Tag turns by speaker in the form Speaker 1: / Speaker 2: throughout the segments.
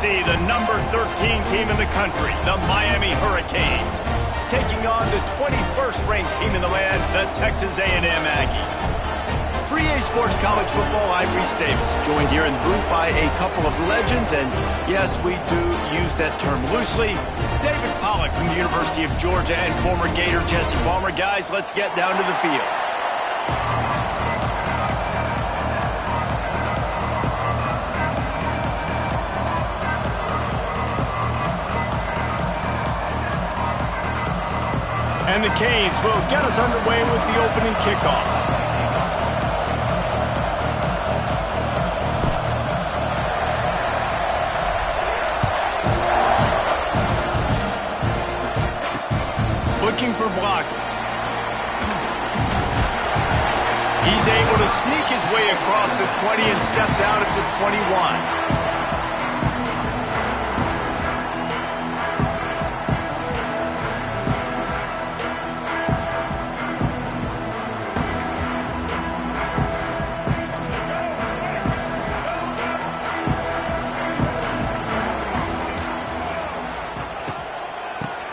Speaker 1: see the number 13 team in the country, the Miami Hurricanes, taking on the 21st ranked team in the land, the Texas A&M Aggies. For EA Sports College Football, I'm Reese Davis, joined here in the booth by a couple of legends, and yes, we do use that term loosely. David Pollack from the University of Georgia and former Gator Jesse Palmer. Guys, let's get down to the field. And the Canes will get us underway with the opening kickoff. Looking for blockers. He's able to sneak his way across the 20 and steps out at the 21.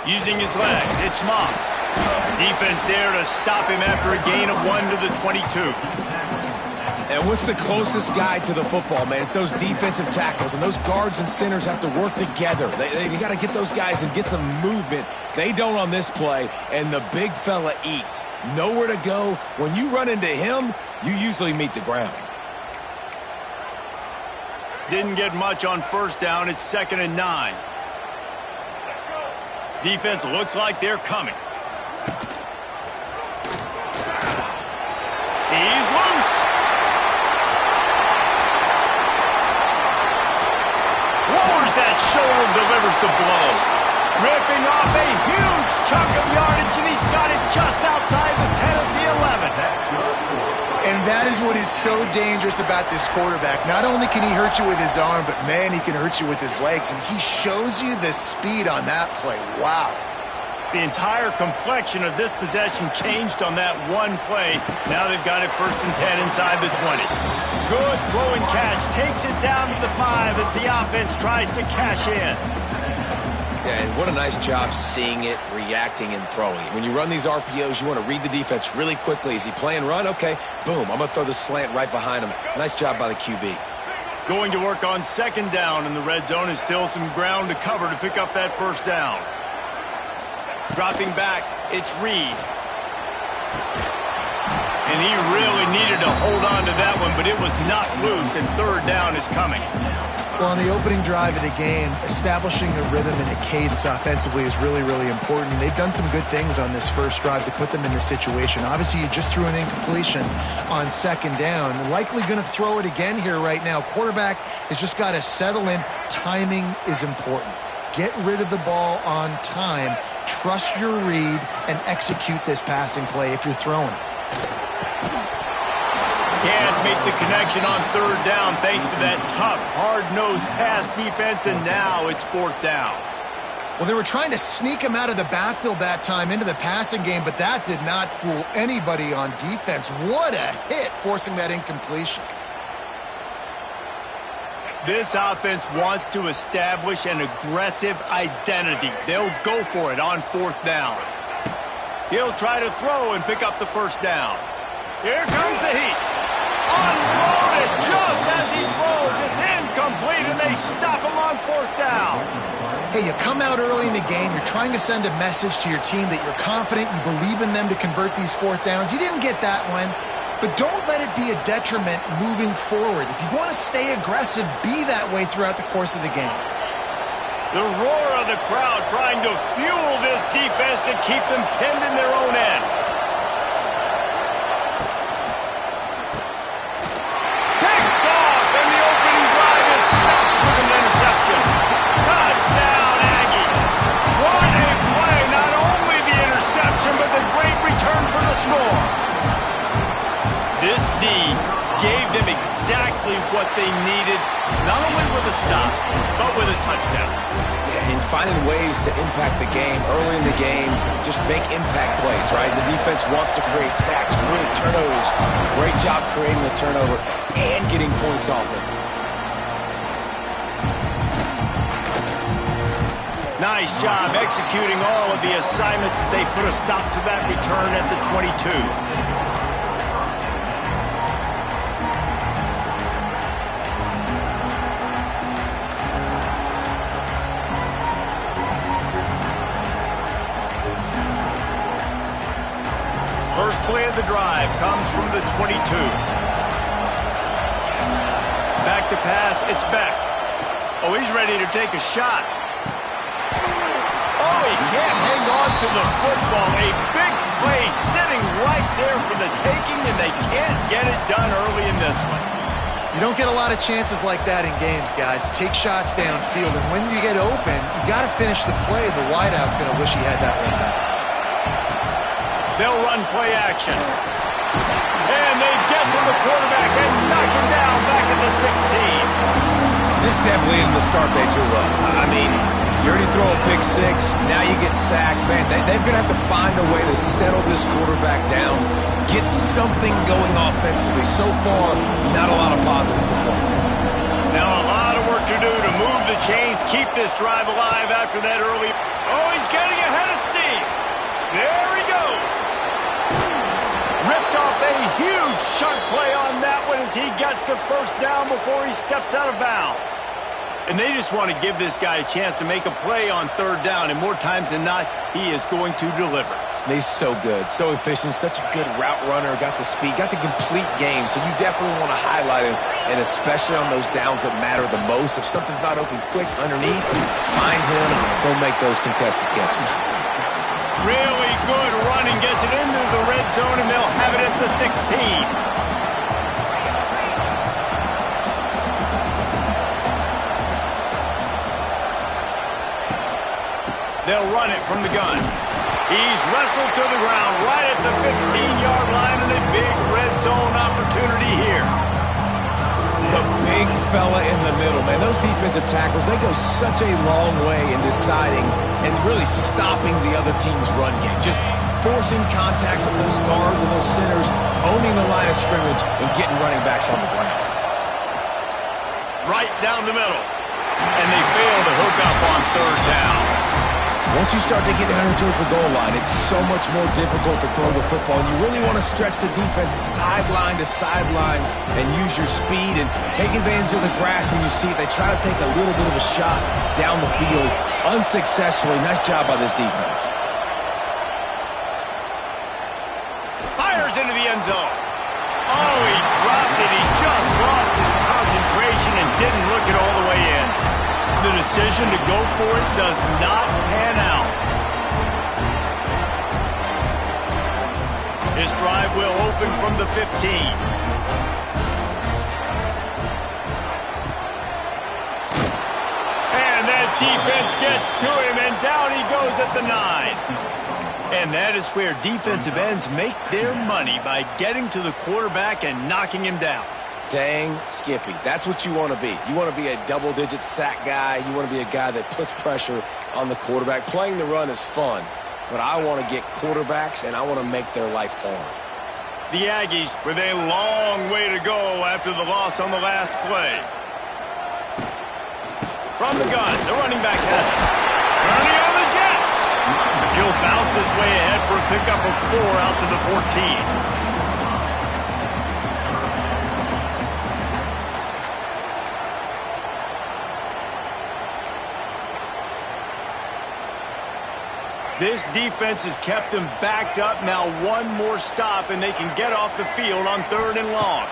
Speaker 1: Using his legs, it's Moss. Defense there to stop him after a gain of 1 to the 22.
Speaker 2: And what's the closest guy to the football, man? It's those defensive tackles, and those guards and centers have to work together. They got to get those guys and get some movement. They don't on this play, and the big fella eats. Nowhere to go. When you run into him, you usually meet the ground.
Speaker 1: Didn't get much on first down. It's 2nd and 9. Defense looks like they're coming. He's loose. Lowers that shoulder, delivers the blow. Ripping off a huge chunk of yardage, and he's got it just outside the 10 of the 11.
Speaker 3: And that is what is so dangerous about this quarterback. Not only can he hurt you with his arm, but, man, he can hurt you with his legs. And he shows you the speed on that play. Wow.
Speaker 1: The entire complexion of this possession changed on that one play. Now they've got it 1st and 10 inside the 20. Good throw and catch. Takes it down to the 5 as the offense tries to cash in.
Speaker 2: Yeah, and what a nice job seeing it, reacting, and throwing it. When you run these RPOs, you want to read the defense really quickly. Is he playing run? Okay, boom, I'm going to throw the slant right behind him. Nice job by the QB.
Speaker 1: Going to work on 2nd down, and the red zone is still some ground to cover to pick up that 1st down. Dropping back, it's Reed. And he really needed to hold on to that one, but it was not loose, and 3rd down is coming.
Speaker 3: Well, on the opening drive of the game, establishing a rhythm and a cadence offensively is really, really important. They've done some good things on this first drive to put them in this situation. Obviously, you just threw an incompletion on 2nd down. Likely going to throw it again here right now. Quarterback has just got to settle in. Timing is important. Get rid of the ball on time. Trust your read and execute this passing play if you're throwing.
Speaker 1: Can't make the connection on 3rd down thanks to that tough, hard-nosed pass defense, and now it's 4th down.
Speaker 3: Well, they were trying to sneak him out of the backfield that time into the passing game, but that did not fool anybody on defense. What a hit, forcing that incompletion.
Speaker 1: This offense wants to establish an aggressive identity. They'll go for it on 4th down. He'll try to throw and pick up the 1st down. Here comes the heat. Unloaded just as he throws. It's incomplete, and they stop him on 4th down.
Speaker 3: Hey, you come out early in the game. You're trying to send a message to your team that you're confident, you believe in them to convert these 4th downs. You didn't get that one, but don't let it be a detriment moving forward. If you want to stay aggressive, be that way throughout the course of the game.
Speaker 1: The roar of the crowd trying to fuel this defense to keep them pinned in their own end. But the great return for the score. This D gave them exactly what they needed, not only with a stop, but with a touchdown.
Speaker 2: Yeah, and finding ways to impact the game early in the game, just make impact plays, right? The defense wants to create sacks, create turnovers. Great job creating the turnover and getting points off of it.
Speaker 1: Nice job executing all of the assignments as they put a stop to that return at the 22. First play of the drive comes from the 22. Back to pass, it's Beck. Oh, he's ready to take a shot. Oh, he can't hang on to the football. A big play sitting right there for the taking, and they can't get it done early in this one.
Speaker 3: You don't get a lot of chances like that in games, guys. Take shots downfield, and when you get open, you got to finish the play. The wideout's going to wish he had that one back.
Speaker 1: They'll run play action. And they get to the quarterback and knock him down back at the 16.
Speaker 2: This definitely isn't the start they drew up. I mean, you already throw a pick six, now you get sacked. Man, they're going to have to find a way to settle this quarterback down, get something going offensively. So far, not a lot of positives to point to.
Speaker 1: Now a lot of work to do to move the chains, keep this drive alive after that early. Oh, he's getting ahead of steam. There he goes. Ripped off a huge chunk play on that one as he gets the first down before he steps out of bounds. And they just want to give this guy a chance to make a play on third down, and more times than not, he is going to deliver.
Speaker 2: He's so good, so efficient, such a good route runner, got the speed, got the complete game, so you definitely want to highlight him, and especially on those downs that matter the most. If something's not open quick underneath, find him, he'll make those contested catches.
Speaker 1: Really good running, gets it into the red zone, and they'll have it at the 16. They'll run it from the gun. He's wrestled to the ground right at the 15-yard line, and a big red zone opportunity here.
Speaker 2: The big fella in the middle, man. Those defensive tackles, they go such a long way in deciding and really stopping the other team's run game. Just forcing contact with those guards and those centers, owning the line of scrimmage, and getting running backs on the ground.
Speaker 1: Right down the middle. And they fail to hook up on third down.
Speaker 2: Once you start to get down here towards the goal line, it's so much more difficult to throw the football. And you really want to stretch the defense sideline to sideline and use your speed and take advantage of the grass when you see it. They try to take a little bit of a shot down the field unsuccessfully. Nice job by this defense.
Speaker 1: Fires into the end zone. Oh, he dropped it. He just lost his concentration and didn't look it all the way in. The decision to go for it does not pan out. His drive will open from the 15. And that defense gets to him, and down he goes at the 9. And that is where defensive ends make their money, by getting to the quarterback and knocking him down.
Speaker 2: Dang Skippy. That's what you want to be. You want to be a double-digit sack guy. You want to be a guy that puts pressure on the quarterback. Playing the run is fun, but I want to get quarterbacks, and I want to make their life hard.
Speaker 1: The Aggies with a long way to go after the loss on the last play. From the gun, the running back has it. Running on the Jets. He'll bounce his way ahead for a pickup of 4 out to the 14. This defense has kept them backed up. Now one more stop, and they can get off the field on third and long.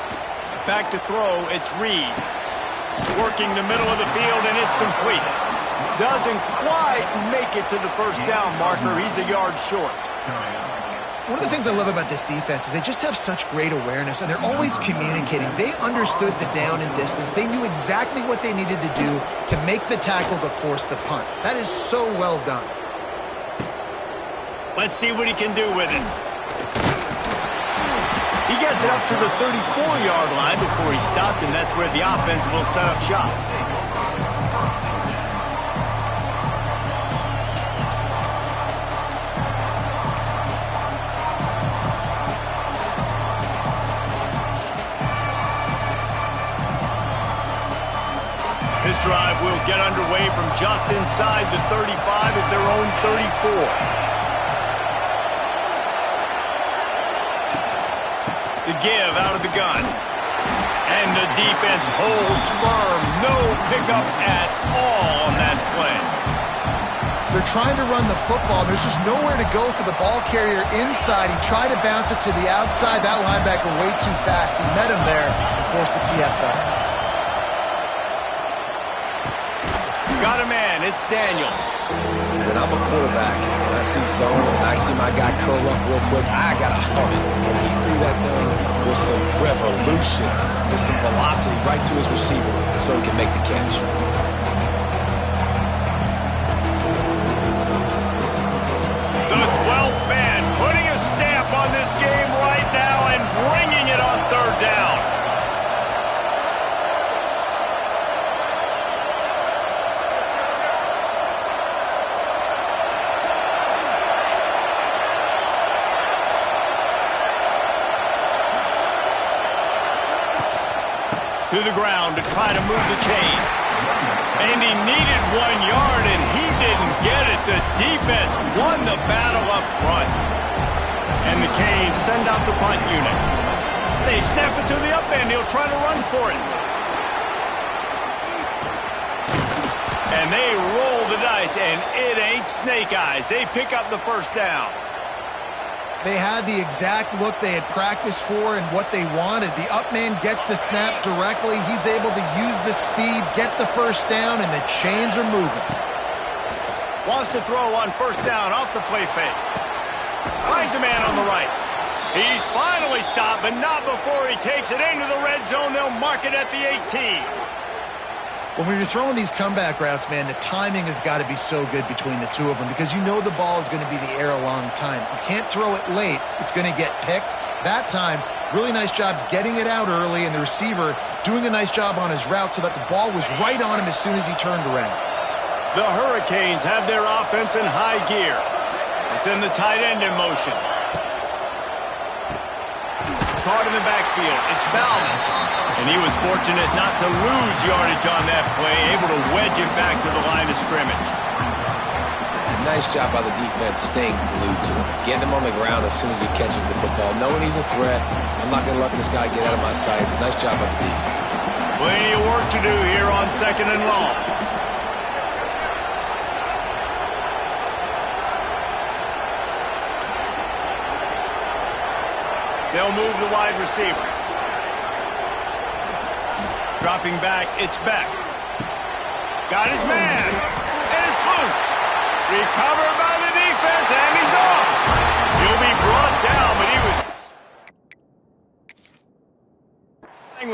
Speaker 1: Back to throw, it's Reed. Working the middle of the field, and it's complete. Doesn't quite make it to the first down marker. He's a yard short.
Speaker 3: One of the things I love about this defense is they just have such great awareness, and they're always communicating. They understood the down and distance. They knew exactly what they needed to do to make the tackle to force the punt. That is so well done.
Speaker 1: Let's see what he can do with it. He gets it up to the 34-yard line before he stopped, and that's where the offense will set up shop. This drive will get underway from just inside the 35 at their own 34. The give out of the gun. And the defense holds firm. No pickup at all on that play.
Speaker 3: They're trying to run the football. There's just nowhere to go for the ball carrier inside. He tried to bounce it to the outside. That linebacker way too fast. He met him there and forced the TFL.
Speaker 1: Got a man. It's Daniels.
Speaker 2: When I'm a quarterback and I see zone and I see my guy curl up real quick, I got to hum it. And he threw that thing with some revolutions, with some velocity right to his receiver so he can make the catch.
Speaker 1: The 12th man putting a stamp on this game right now and bringing it on third down. To the ground to try to move the chains. And he needed 1 yard, and he didn't get it. The defense won the battle up front. And the Canes send out the punt unit. They snap it to the up end. He'll try to run for it. And they roll the dice, and it ain't snake eyes. They pick up the first down.
Speaker 3: They had the exact look they had practiced for and what they wanted. The up man gets the snap directly. He's able to use the speed, get the first down, and the chains are moving.
Speaker 1: Wants to throw on first down off the play fake. Finds a man on the right. He's finally stopped, but not before he takes it into the red zone. They'll mark it at the 18.
Speaker 3: When you're throwing these comeback routes, man, the timing has got to be so good between the two of them because you know the ball is going to be in the air a long time. You can't throw it late. It's going to get picked. That time, really nice job getting it out early, and the receiver doing a nice job on his route so that the ball was right on him as soon as he turned around.
Speaker 1: The Hurricanes have their offense in high gear. They send the tight end in motion. Caught in the backfield. It's Bowman. And he was fortunate not to lose yardage on that play, able to wedge it back to the line of scrimmage.
Speaker 2: Nice job by the defense staying glued to him, getting him on the ground as soon as he catches the football, knowing he's a threat. I'm not going to let this guy get out of my sights. Nice job by the D.
Speaker 1: Plenty of work to do here on 2nd and long. They'll move the wide receiver. Dropping back, it's Beck. Got his man, and it's loose. Recovered by the defense, and he's off. He'll be brought down, but he was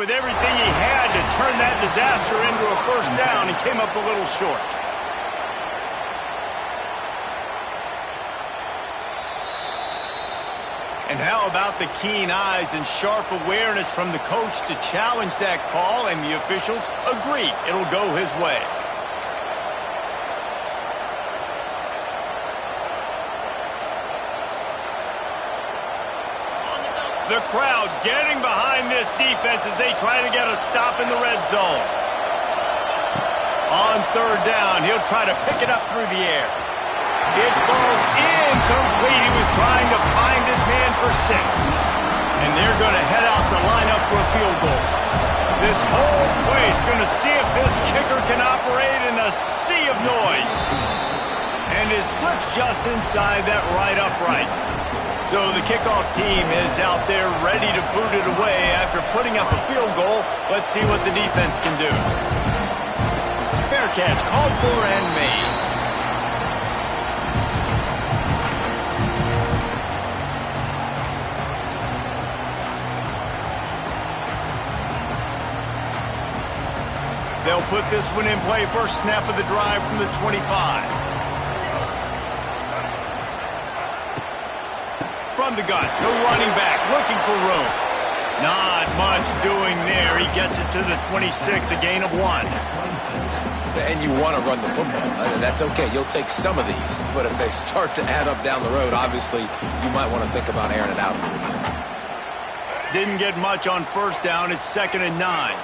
Speaker 1: with everything he had to turn that disaster into a first down and came up a little short. And how about the keen eyes and sharp awareness from the coach to challenge that call, and the officials agree it'll go his way. The crowd getting behind this defense as they try to get a stop in the red zone. On third down, he'll try to pick it up through the air. It falls incomplete. He was trying to find his man for 6. And they're going to head out to line up for a field goal. This whole place going to see if this kicker can operate in a sea of noise. And it slips just inside that right upright. So the kickoff team is out there ready to boot it away after putting up a field goal. Let's see what the defense can do. Fair catch called for and made. They'll put this one in play. First snap of the drive from the 25. From the gun, the running back looking for room. Not much doing there. He gets it to the 26, a gain of 1.
Speaker 2: And you want to run the football. That's okay. You'll take some of these. But if they start to add up down the road, obviously, you might want to think about airing it out a little bit.
Speaker 1: Didn't get much on first down. It's 2nd and 9.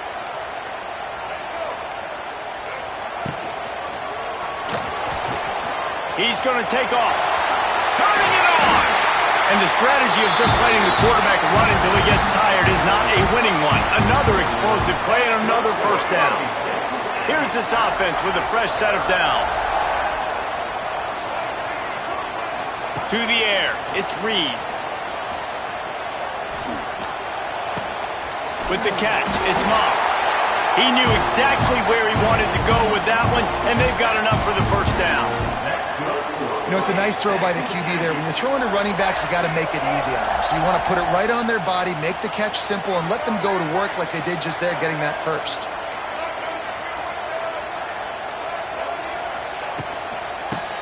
Speaker 1: He's going to take off. Turning it on. And the strategy of just letting the quarterback run until he gets tired is not a winning one. Another explosive play and another first down. Here's this offense with a fresh set of downs. To the air, it's Reed. With the catch, it's Moss. He knew exactly where he wanted to go with that one, and they've got enough for the first down.
Speaker 3: You know, it's a nice throw by the QB there. When you're throwing to running backs, you got to make it easy on them. So you want to put it right on their body, make the catch simple, and let them go to work like they did just there, getting that first.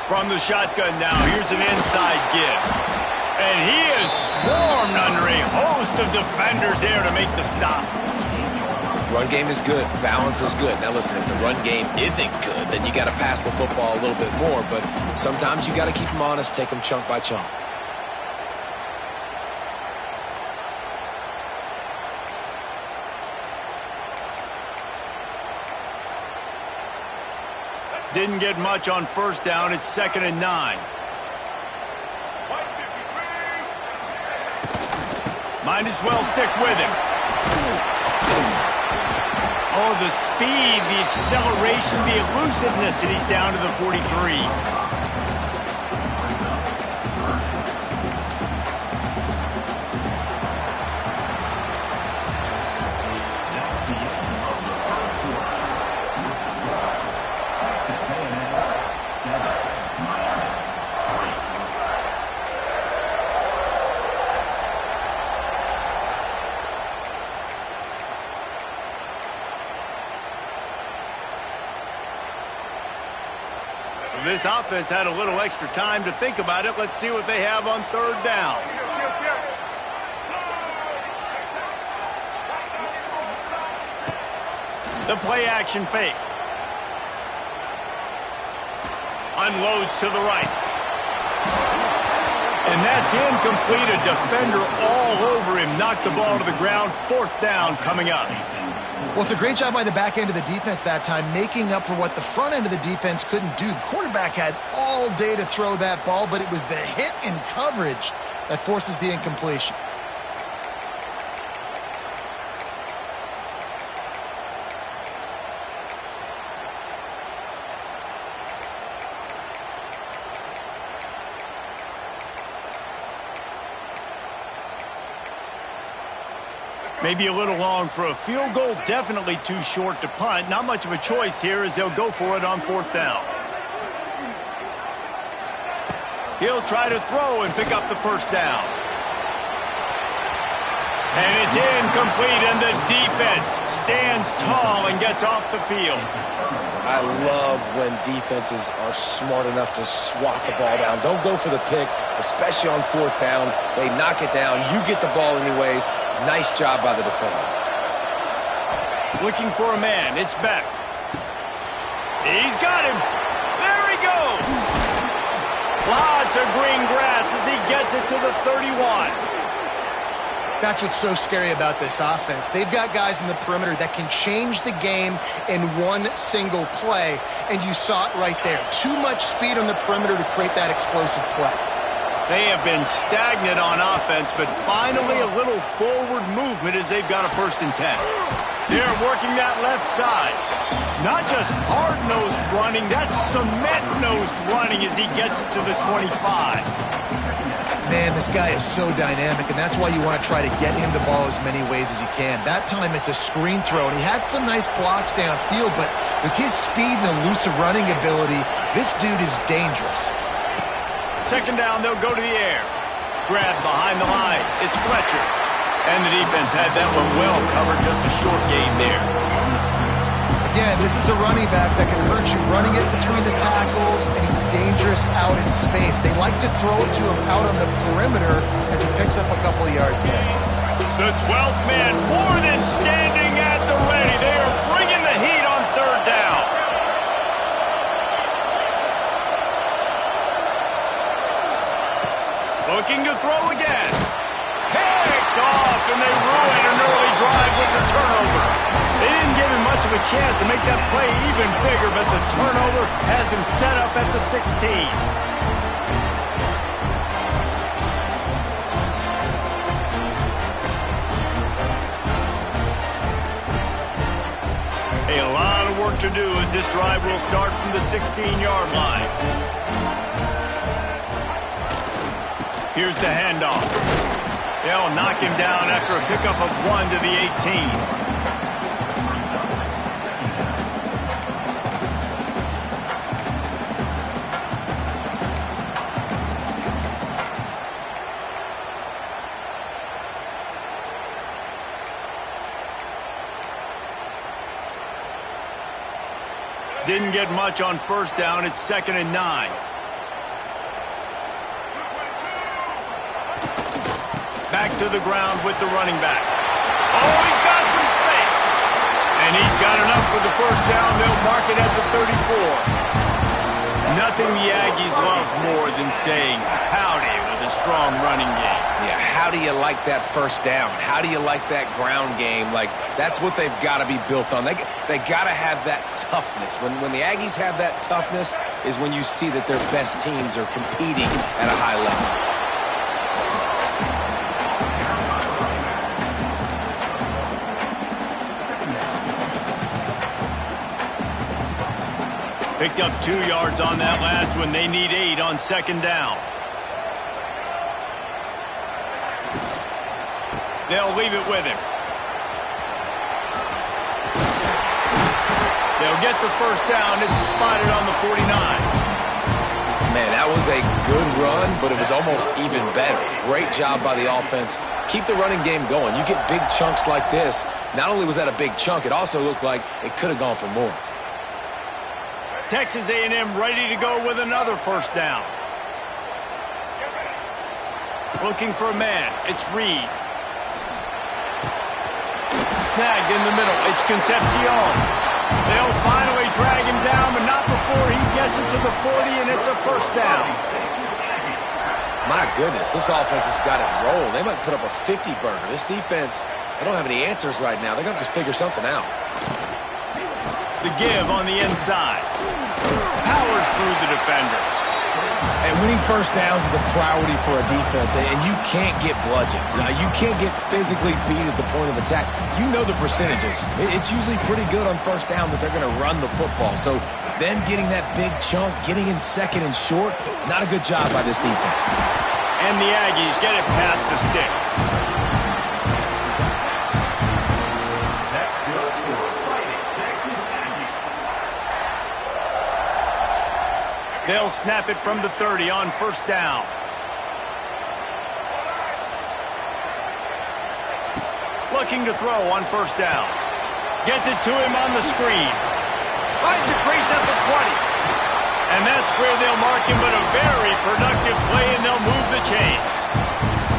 Speaker 1: From the shotgun now, here's an inside give. And he is swarmed under a host of defenders there to make the stop.
Speaker 2: Run game is good. Balance is good. Now listen, if the run game isn't good, then you got to pass the football a little bit more. But sometimes you got to keep them honest, take them chunk by chunk.
Speaker 1: Didn't get much on first down. It's 2nd and 9. Might as well stick with him. Oh, the speed, the acceleration, the elusiveness, and he's down to the 43. This offense had a little extra time to think about it. Let's see what they have on 3rd down. The play action fake. Unloads to the right. And that's incomplete. A defender all over him. Knocked the ball to the ground. 4th down coming up.
Speaker 3: Well, it's a great job by the back end of the defense that time, making up for what the front end of the defense couldn't do. The quarterback had all day to throw that ball, but it was the hit and coverage that forces the incompletion.
Speaker 1: Maybe a little long for a field goal, definitely too short to punt. Not much of a choice here as they'll go for it on 4th down. He'll try to throw and pick up the first down. And it's incomplete, and the defense stands tall and gets off the field.
Speaker 2: I love when defenses are smart enough to swat the ball down. Don't go for the pick, especially on 4th down. They knock it down. You get the ball anyways. Nice job by the defender.
Speaker 1: Looking for a man. It's Beck. He's got him. There he goes. Lots of green grass as he gets it to the 31.
Speaker 3: That's what's so scary about this offense. They've got guys in the perimeter that can change the game in one single play, and you saw it right there. Too much speed on the perimeter to create that explosive play.
Speaker 1: They have been stagnant on offense, but finally a little forward movement as they've got a 1st and 10. They're working that left side. Not just hard-nosed running, that's cement-nosed running as he gets it to the 25.
Speaker 3: Man, this guy is so dynamic, and that's why you want to try to get him the ball as many ways as you can. That time it's a screen throw, and he had some nice blocks downfield, but with his speed and elusive running ability, this dude is dangerous.
Speaker 1: 2nd down, they'll go to the air. Grabbed behind the line. It's Fletcher. And the defense had that one well covered. Just a short gain there.
Speaker 3: Again, this is a running back that can hurt you running it between the tackles, and he's dangerous out in space. They like to throw it to him out on the perimeter as he picks up a couple of yards there.
Speaker 1: The 12th man more than standing at the ready. They are bringing the heat on 3rd down. Looking to throw again. Picked off, and they ruin an early drive with the turnover. They didn't give him much of a chance to make that play even bigger, but the turnover has him set up at the 16. A lot of work to do as this drive will start from the 16-yard line. Here's the handoff. They'll knock him down after a pickup of 1 to the 18. Didn't get much on first down. It's 2nd and 9. Back to the ground with the running back. Oh, he's got some space. And he's got enough for the first down. They'll mark it at the 34. Nothing the Aggies love more than saying howdy with a strong running game.
Speaker 2: Yeah, how do you like that first down? How do you like that ground game? Like, that's what they've got to be built on. They got to have that toughness. When the Aggies have that toughness is when you see that their best teams are competing at a high level.
Speaker 1: Picked up 2 yards on that last one. They need 8 on 2nd down. They'll leave it with him. They'll get the first down. It's spotted on the 49.
Speaker 2: Man, that was a good run, but it was almost even better. Great job by the offense. Keep the running game going. You get big chunks like this. Not only was that a big chunk, it also looked like it could have gone for more.
Speaker 1: Texas A&M ready to go with another first down. Looking for a man. It's Reed. Snagged in the middle. It's Concepcion. They'll finally drag him down, but not before he gets it to the 40, and it's a first down.
Speaker 2: My goodness, this offense has got it rolling. They might put up a 50-burger. This defense, they don't have any answers right now. They're going to just figure something out.
Speaker 1: The give on the inside. Powers through the defender.
Speaker 2: And winning first downs is a priority for a defense, and you can't get bludgeoned. You can't get physically beat at the point of attack. You know the percentages. It's usually pretty good on first down that they're going to run the football. So them getting that big chunk, getting in 2nd and short, not a good job by this defense.
Speaker 1: And the Aggies get it past the sticks. They'll snap it from the 30 on first down. Looking to throw on first down. Gets it to him on the screen. Finds a crease at the 20. And that's where they'll mark him, but a very productive play, and they'll move the chains.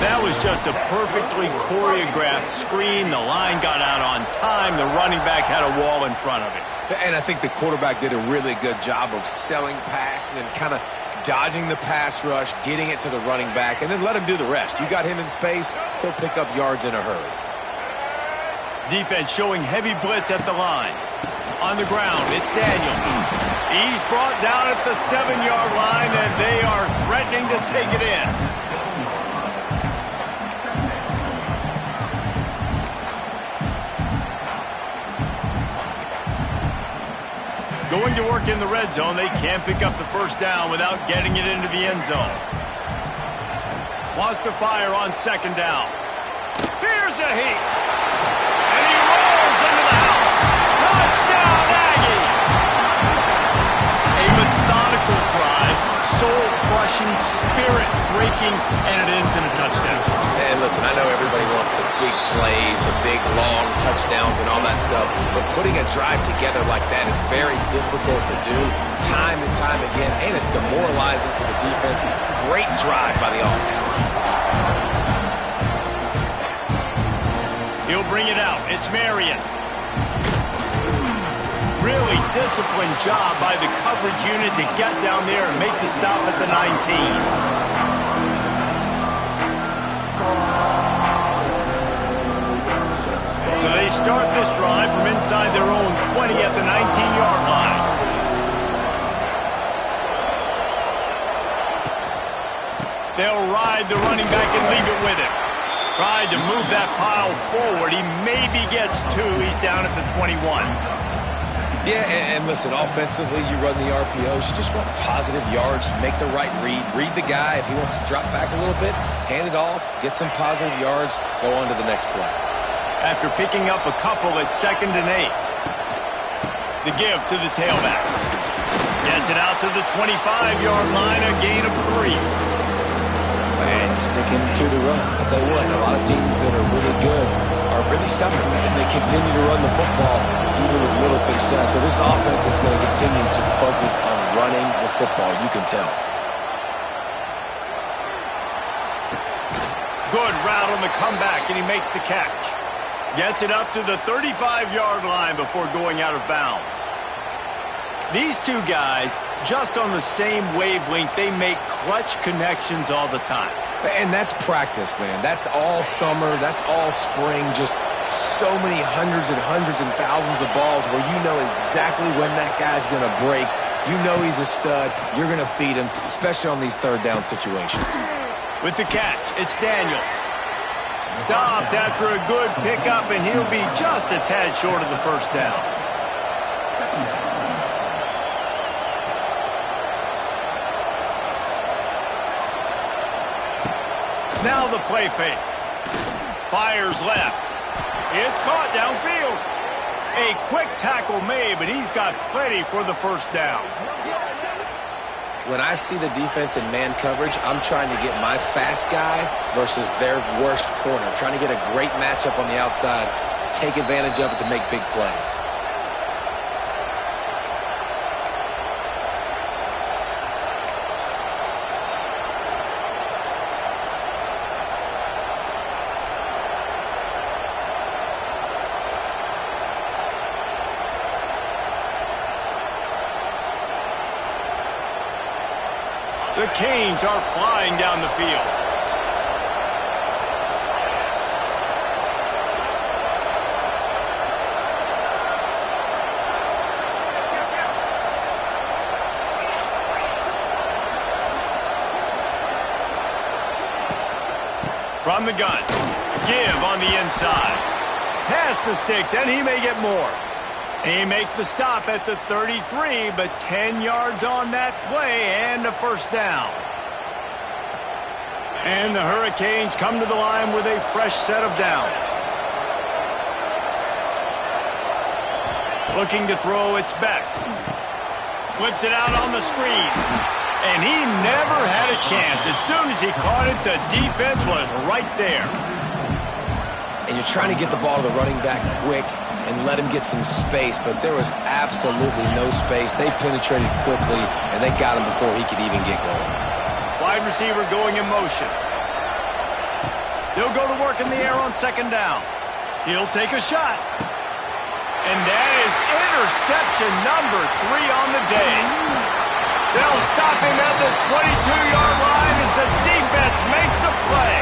Speaker 1: That was just a perfectly choreographed screen. The line got out on time. The running back had a wall in front of it.
Speaker 2: And I think the quarterback did a really good job of selling pass and then kind of dodging the pass rush, getting it to the running back, and then let him do the rest. You got him in space, he'll pick up yards in a hurry.
Speaker 1: Defense showing heavy blitz at the line. On the ground, it's Daniel. He's brought down at the 7-yard line, and they are threatening to take it in. Going to work in the red zone. They can't pick up the first down without getting it into the end zone. Wants to fire on 2nd down. Here's a heat. And he rolls into the house. Touchdown, Aggie! A methodical drive, soul-crushing, spirit-breaking, and it ends in a touchdown.
Speaker 2: And listen, I know everybody wants the big plays, the big, long touchdowns and all that stuff, but putting a drive together like that is very difficult to do time and time again, and it's demoralizing for the defense. Great drive by the offense.
Speaker 1: He'll bring it out. It's Marion. Really disciplined job by the coverage unit to get down there and make the stop at the 19. So they start this drive from inside their own 20 at the 19-yard line. They'll ride the running back and leave it with him. Tried to move that pile forward. He maybe gets 2. He's down at the 21.
Speaker 2: Yeah, and listen, offensively, you run the RPOs. You just want positive yards, make the right read the guy. If he wants to drop back a little bit, hand it off, get some positive yards, go on to the next play.
Speaker 1: After picking up a couple at 2nd and 8. The give to the tailback. Gets it out to the 25-yard line, a gain of 3.
Speaker 2: And sticking to the run. I'll tell you what, a lot of teams that are really good are really stubborn, and they continue to run the football even with little success. So this offense is going to continue to focus on running the football, you can tell.
Speaker 1: Good route on the comeback, and he makes the catch. Gets it up to the 35-yard line before going out of bounds. These two guys, just on the same wavelength, they make clutch connections all the time.
Speaker 2: And that's practice, man. That's all summer. That's all spring. Just so many hundreds and thousands of balls where you know exactly when that guy's going to break. You know he's a stud. You're going to feed him, especially on these third down situations.
Speaker 1: With the catch, it's Daniels. Stopped after a good pickup, and he'll be just a tad short of the first down. Now the play fake. Fires left. It's caught downfield. A quick tackle made, but he's got plenty for the first down.
Speaker 2: When I see the defense in man coverage, I'm trying to get my fast guy versus their worst corner. Trying to get a great matchup on the outside, take advantage of it to make big plays.
Speaker 1: The Canes are flying down the field. From the gun, give on the inside. Past the sticks, and he may get more. He makes the stop at the 33, but 10 yards on that play and a first down. And the Hurricanes come to the line with a fresh set of downs. Looking to throw, it's Beck. Flips it out on the screen. And he never had a chance. As soon as he caught it, the defense was right there.
Speaker 2: And you're trying to get the ball to the running back quick and let him get some space, but there was absolutely no space. They penetrated quickly, and they got him before he could even get going.
Speaker 1: Wide receiver going in motion. He'll go to work in the air on 2nd down. He'll take a shot. And that is interception number 3 on the day. They'll stop him at the 22-yard line as the defense makes a play.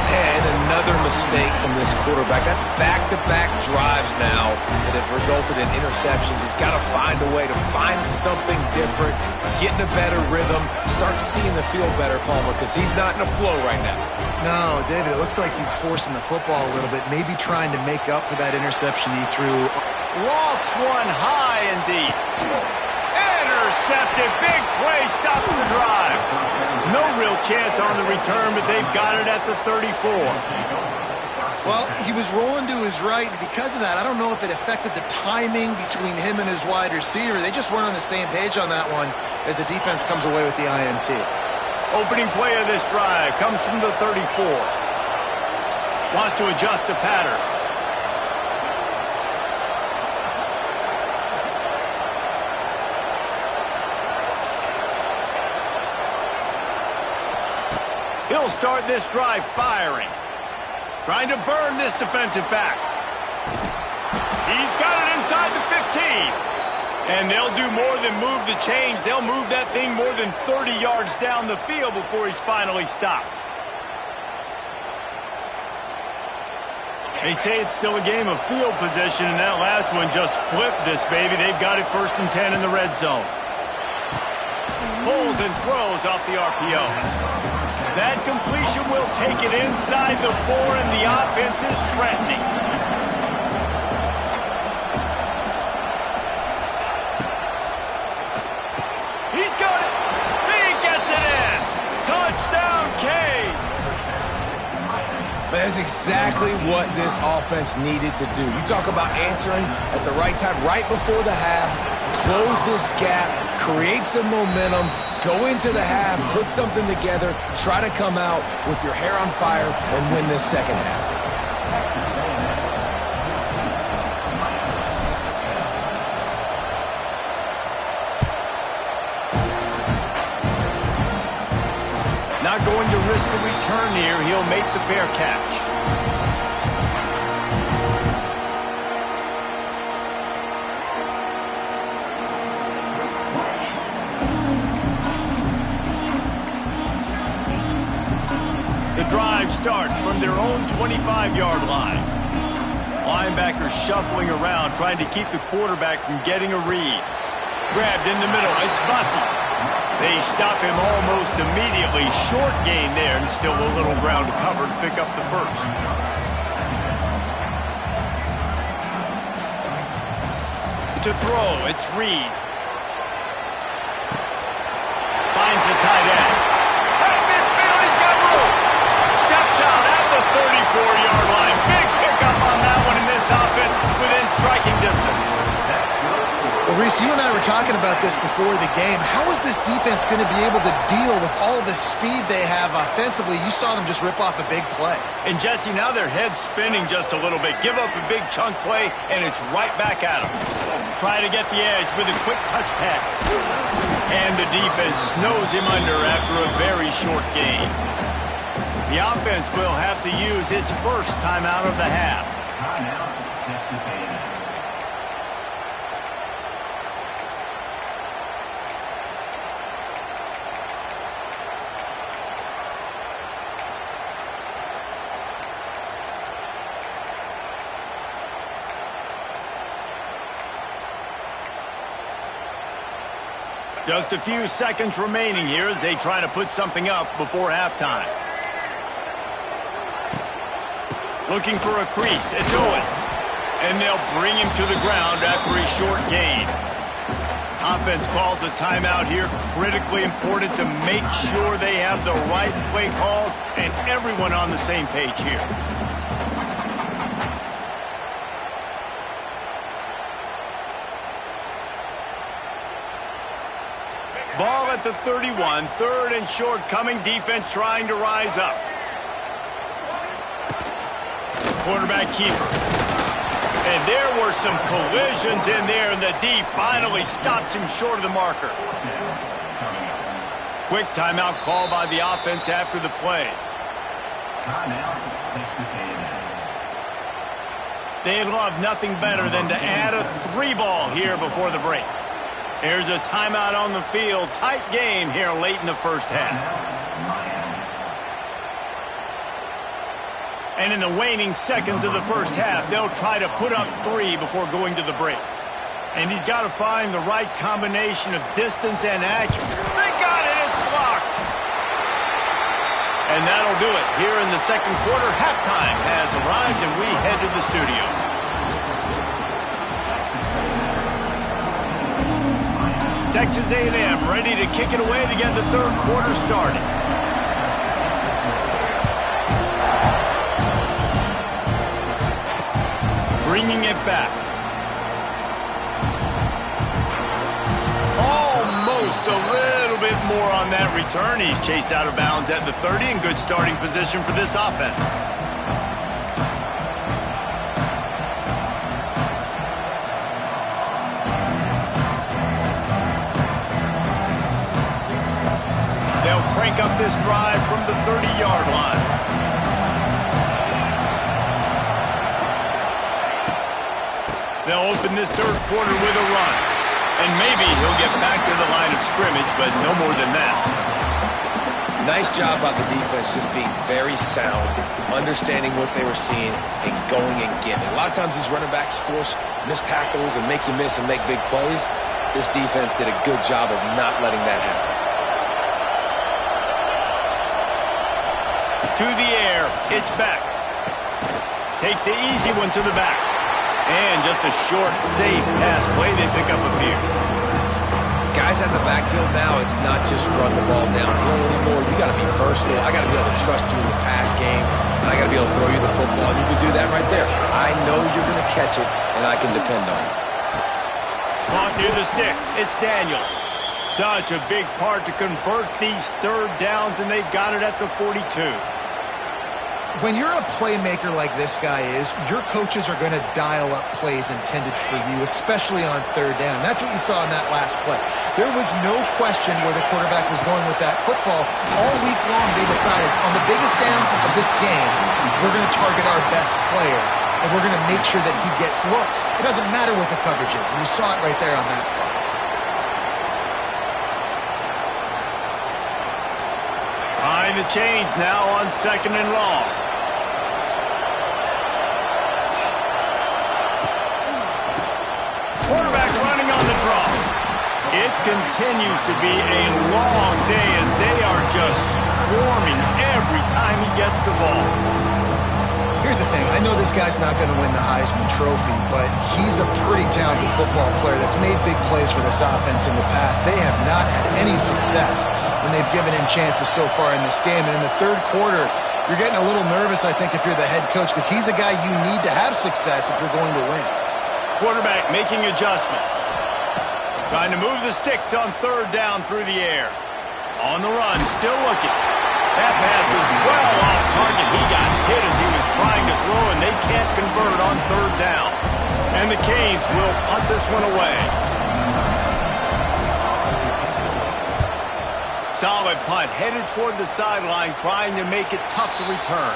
Speaker 2: And another mistake from this quarterback. That's back-to-back drives now that have resulted in interceptions. He's got to find a way to find something different, get in a better rhythm, start seeing the field better, Palmer, because he's not in a flow right now.
Speaker 3: No, David, it looks like he's forcing the football a little bit, maybe trying to make up for that interception he threw.
Speaker 1: Lofts one high and deep. Intercepted. Big play stops the drive. No real chance on the return, but they've got it at the 34.
Speaker 3: Well, he was rolling to his right, and because of that, I don't know if it affected the timing between him and his wide receiver. They just weren't on the same page on that one as the defense comes away with the INT.
Speaker 1: Opening play of this drive comes from the 34. Wants to adjust the pattern. He'll start this drive firing. Trying to burn this defensive back. He's got it inside the 15. And they'll do more than move the chains. They'll move that thing more than 30 yards down the field before he's finally stopped. They say it's still a game of field position, and that last one just flipped this baby. They've got it 1st and 10 in the red zone. Pulls and throws off the RPO. That completion will take it inside the 4, and the offense is threatening. He's got it. He gets it in. Touchdown, Canes.
Speaker 2: That's exactly what this offense needed to do. You talk about answering at the right time, right before the half, close this gap, create some momentum, go into the half, put something together, try to come out with your hair on fire and win this second half.
Speaker 1: Not going to risk a return here. He'll make the fair catch. The drive starts from their own 25-yard line. Linebackers shuffling around, trying to keep the quarterback from getting a read. Grabbed in the middle. It's Bussey. They stop him almost immediately. Short gain there, and still a little ground to cover to pick up the first. To throw, it's Reed. Finds the tight end. Right midfield, he's got room. Steps out at the 34-yard line. Big pickup on that one in this offense within striking distance.
Speaker 3: Well, Reese, you and I were talking about this before the game. How is this defense going to be able to deal with all the speed they have offensively? You saw them just rip off a big play.
Speaker 1: And, Jesse, now their head's spinning just a little bit. Give up a big chunk play, and it's right back at them. Try to get the edge with a quick touch pass. And the defense snows him under after a very short gain. The offense will have to use its first timeout of the half.
Speaker 4: Timeout, Texas A&M.
Speaker 1: Just a few seconds remaining here as they try to put something up before halftime. Looking for a crease. It's Owens. And they'll bring him to the ground after a short gain. Offense calls a timeout here. Critically important to make sure they have the right play called and everyone on the same page here. Ball at the 31, 3rd and short coming. Defense trying to rise up. Quarterback keeper. And there were some collisions in there, and the D finally stops him short of the marker. Quick timeout call by the offense after the play.
Speaker 4: Timeout, Texas A&M.
Speaker 1: They'd love nothing better than to add a 3-ball here before the break. Here's a timeout on the field. Tight game here late in the first half. And in the waning seconds of the first half, they'll try to put up 3 before going to the break. And he's got to find the right combination of distance and accuracy. They got it. It's blocked. And that'll do it. Here in the second quarter, halftime has arrived, and we head to the studio. Texas A&M ready to kick it away to get the third quarter started. Bringing it back. Almost a little bit more on that return. He's chased out of bounds at the 30 in good starting position for this offense. They'll crank up this drive from the 30-yard line. They'll open this third quarter with a run. And maybe he'll get back to the line of scrimmage, but no more than that.
Speaker 2: Nice job by the defense just being very sound, understanding what they were seeing, and going and getting it. A lot of times these running backs force missed tackles and make you miss and make big plays. This defense did a good job of not letting that happen.
Speaker 1: To the air, it's back. Takes the easy one to the back. And just a short, safe pass play. They pick up a few.
Speaker 2: Guys at the backfield now, it's not just run the ball downhill anymore. You got to be versatile. I got to be able to trust you in the pass game, and I got to be able to throw you the football. And you can do that right there. I know you're going to catch it, and I can depend on it.
Speaker 1: Caught near the sticks. It's Daniels. Such a big part to convert these third downs, and they got it at the 42.
Speaker 3: When you're a playmaker like this guy is, your coaches are going to dial up plays intended for you, especially on third down. That's what you saw in that last play. There was no question where the quarterback was going with that football. All week long, they decided on the biggest downs of this game, we're going to target our best player, and we're going to make sure that he gets looks. It doesn't matter what the coverage is, and you saw it right there on that play.
Speaker 1: Behind the chains now on 2nd and long. Quarterback running on the draw. It continues to be a long day as they are just swarming every time he gets the ball.
Speaker 3: Here's the thing. I know this guy's not going to win the Heisman Trophy, but he's a pretty talented football player that's made big plays for this offense in the past. They have not had any success when they've given him chances so far in this game. And in the third quarter, you're getting a little nervous, I think, if you're the head coach, because he's a guy you need to have success if you're going to win.
Speaker 1: Quarterback making adjustments. Trying to move the sticks on third down through the air. On the run, still looking. That pass is well off target. He got hit as he was trying to throw, and they can't convert on third down. And the Canes will punt this one away. Solid punt, headed toward the sideline, trying to make it tough to return.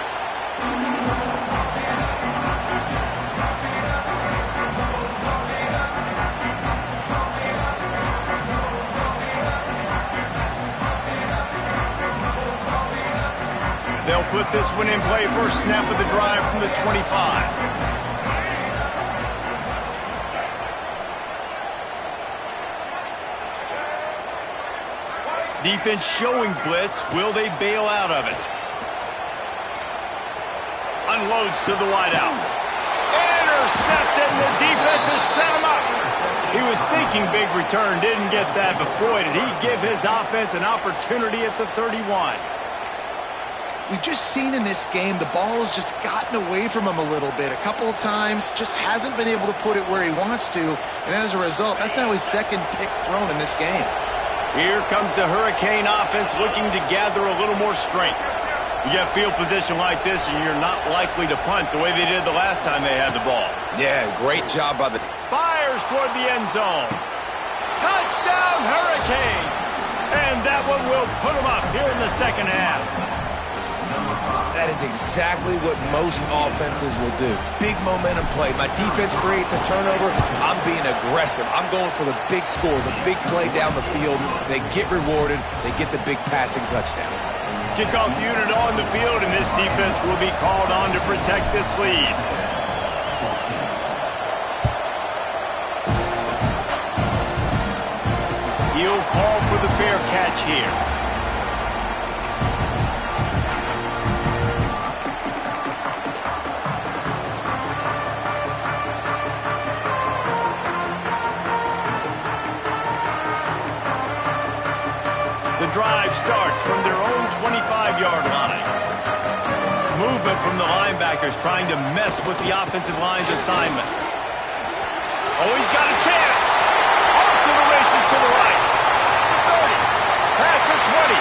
Speaker 1: They'll put this one in play. First snap of the drive from the 25. Defense showing blitz. Will they bail out of it? Unloads to the wideout. Intercepted. The defense has set him up. He was thinking big return. Didn't get that, but boy, did he give his offense an opportunity at the 31.
Speaker 3: We've just seen in this game the ball has just gotten away from him a little bit. A couple of times, just hasn't been able to put it where he wants to. And as a result, that's now his second pick thrown in this game.
Speaker 1: Here comes the Hurricane offense looking to gather a little more strength. You get field position like this and you're not likely to punt the way they did the last time they had the ball.
Speaker 2: Yeah, great job by the...
Speaker 1: Fires toward the end zone. Touchdown Hurricane! And that one will put them up here in the second half.
Speaker 2: That is exactly what most offenses will do. Big momentum play. My defense creates a turnover. I'm being aggressive. I'm going for the big score, the big play down the field. They get rewarded. They get the big passing touchdown.
Speaker 1: Kickoff unit on the field, and this defense will be called on to protect this lead. He'll call for the fair catch here. The drive starts from their own 25-yard line. Movement from the linebackers trying to mess with the offensive line's assignments. Oh, he's got a chance. Off to the races to the right. 30. Past the 20.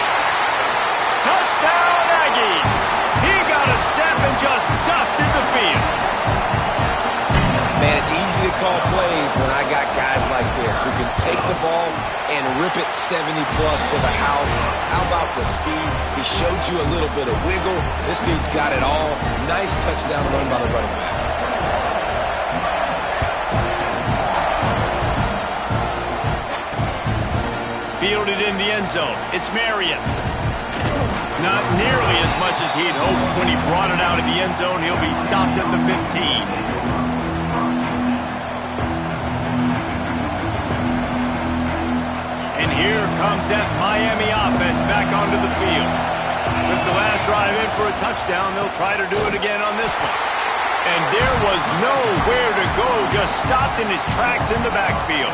Speaker 1: Touchdown, Aggies. He got a step and just dusted the field.
Speaker 2: Man, it's easy to call plays when I got guys like this who can take the ball and rip it 70-plus to the house. How about the speed? He showed you a little bit of wiggle. This dude's got it all. Nice touchdown run by the running back.
Speaker 1: Fielded in the end zone. It's Marion. Not nearly as much as he'd hoped when he brought it out of the end zone. He'll be stopped at the 15. And here comes that Miami offense back onto the field. Took the last drive in for a touchdown. They'll try to do it again on this one. And there was nowhere to go, just stopped in his tracks in the backfield.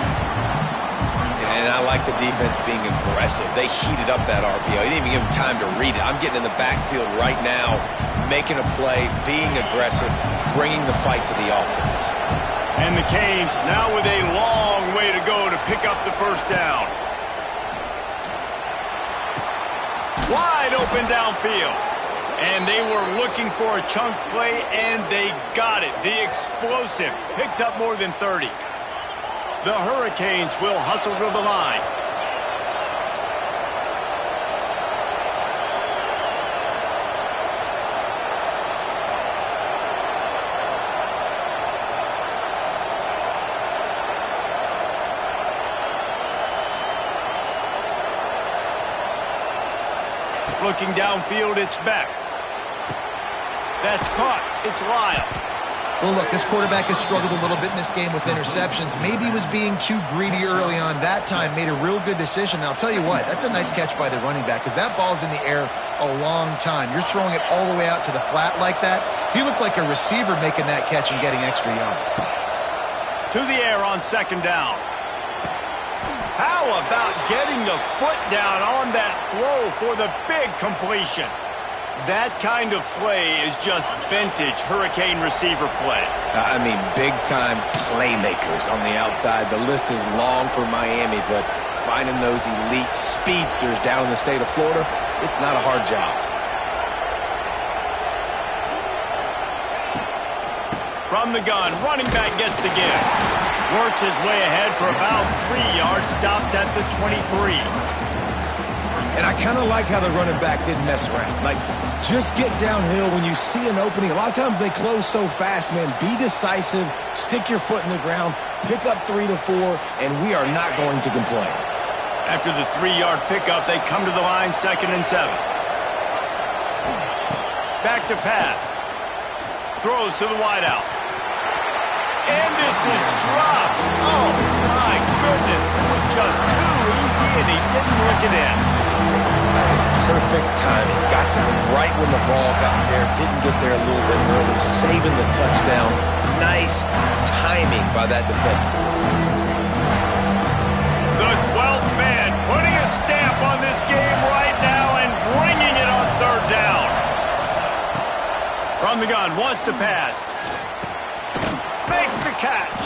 Speaker 2: And I like the defense being aggressive. They heated up that RPO. He didn't even give him time to read it. I'm getting in the backfield right now, making a play, being aggressive, bringing the fight to the offense.
Speaker 1: And the Canes now with a long way to go to pick up the first down. Wide open downfield. And they were looking for a chunk play, and they got it. The explosive picks up more than 30. The Hurricanes will hustle to the line. Looking downfield, it's Beck. That's caught. It's Lyle.
Speaker 3: Well, look, this quarterback has struggled a little bit in this game with interceptions. Maybe he was being too greedy early on. That time made a real good decision. And I'll tell you what, that's a nice catch by the running back because that ball's in the air a long time. You're throwing it all the way out to the flat like that. He looked like a receiver making that catch and getting extra yards.
Speaker 1: To the air on second down. How about getting the foot down on that throw for the big completion? That kind of play is just vintage Hurricane receiver play.
Speaker 2: I mean, big-time playmakers on the outside. The list is long for Miami, but finding those elite speedsters down in the state of Florida, it's not a hard job.
Speaker 1: From the gun, running back gets the give. Works his way ahead for about 3 yards, stopped at the 23.
Speaker 2: And I kind of like how the running back didn't mess around. Like, just get downhill when you see an opening. A lot of times they close so fast, man. Be decisive, stick your foot in the ground, pick up 3 to 4, and we are not going to complain.
Speaker 1: After the 3-yard pickup, they come to the line, 2nd and 7. Back to pass. Throws to the wideout. And this is dropped. Oh, my goodness. It was just too easy, and he didn't look it in.
Speaker 2: Perfect timing. Got there right when the ball got there. Didn't get there a little bit early. Saving the touchdown. Nice timing by that defender.
Speaker 1: The 12th man putting a stamp on this game right now and bringing it on third down. From the gun, wants to pass. Makes the catch.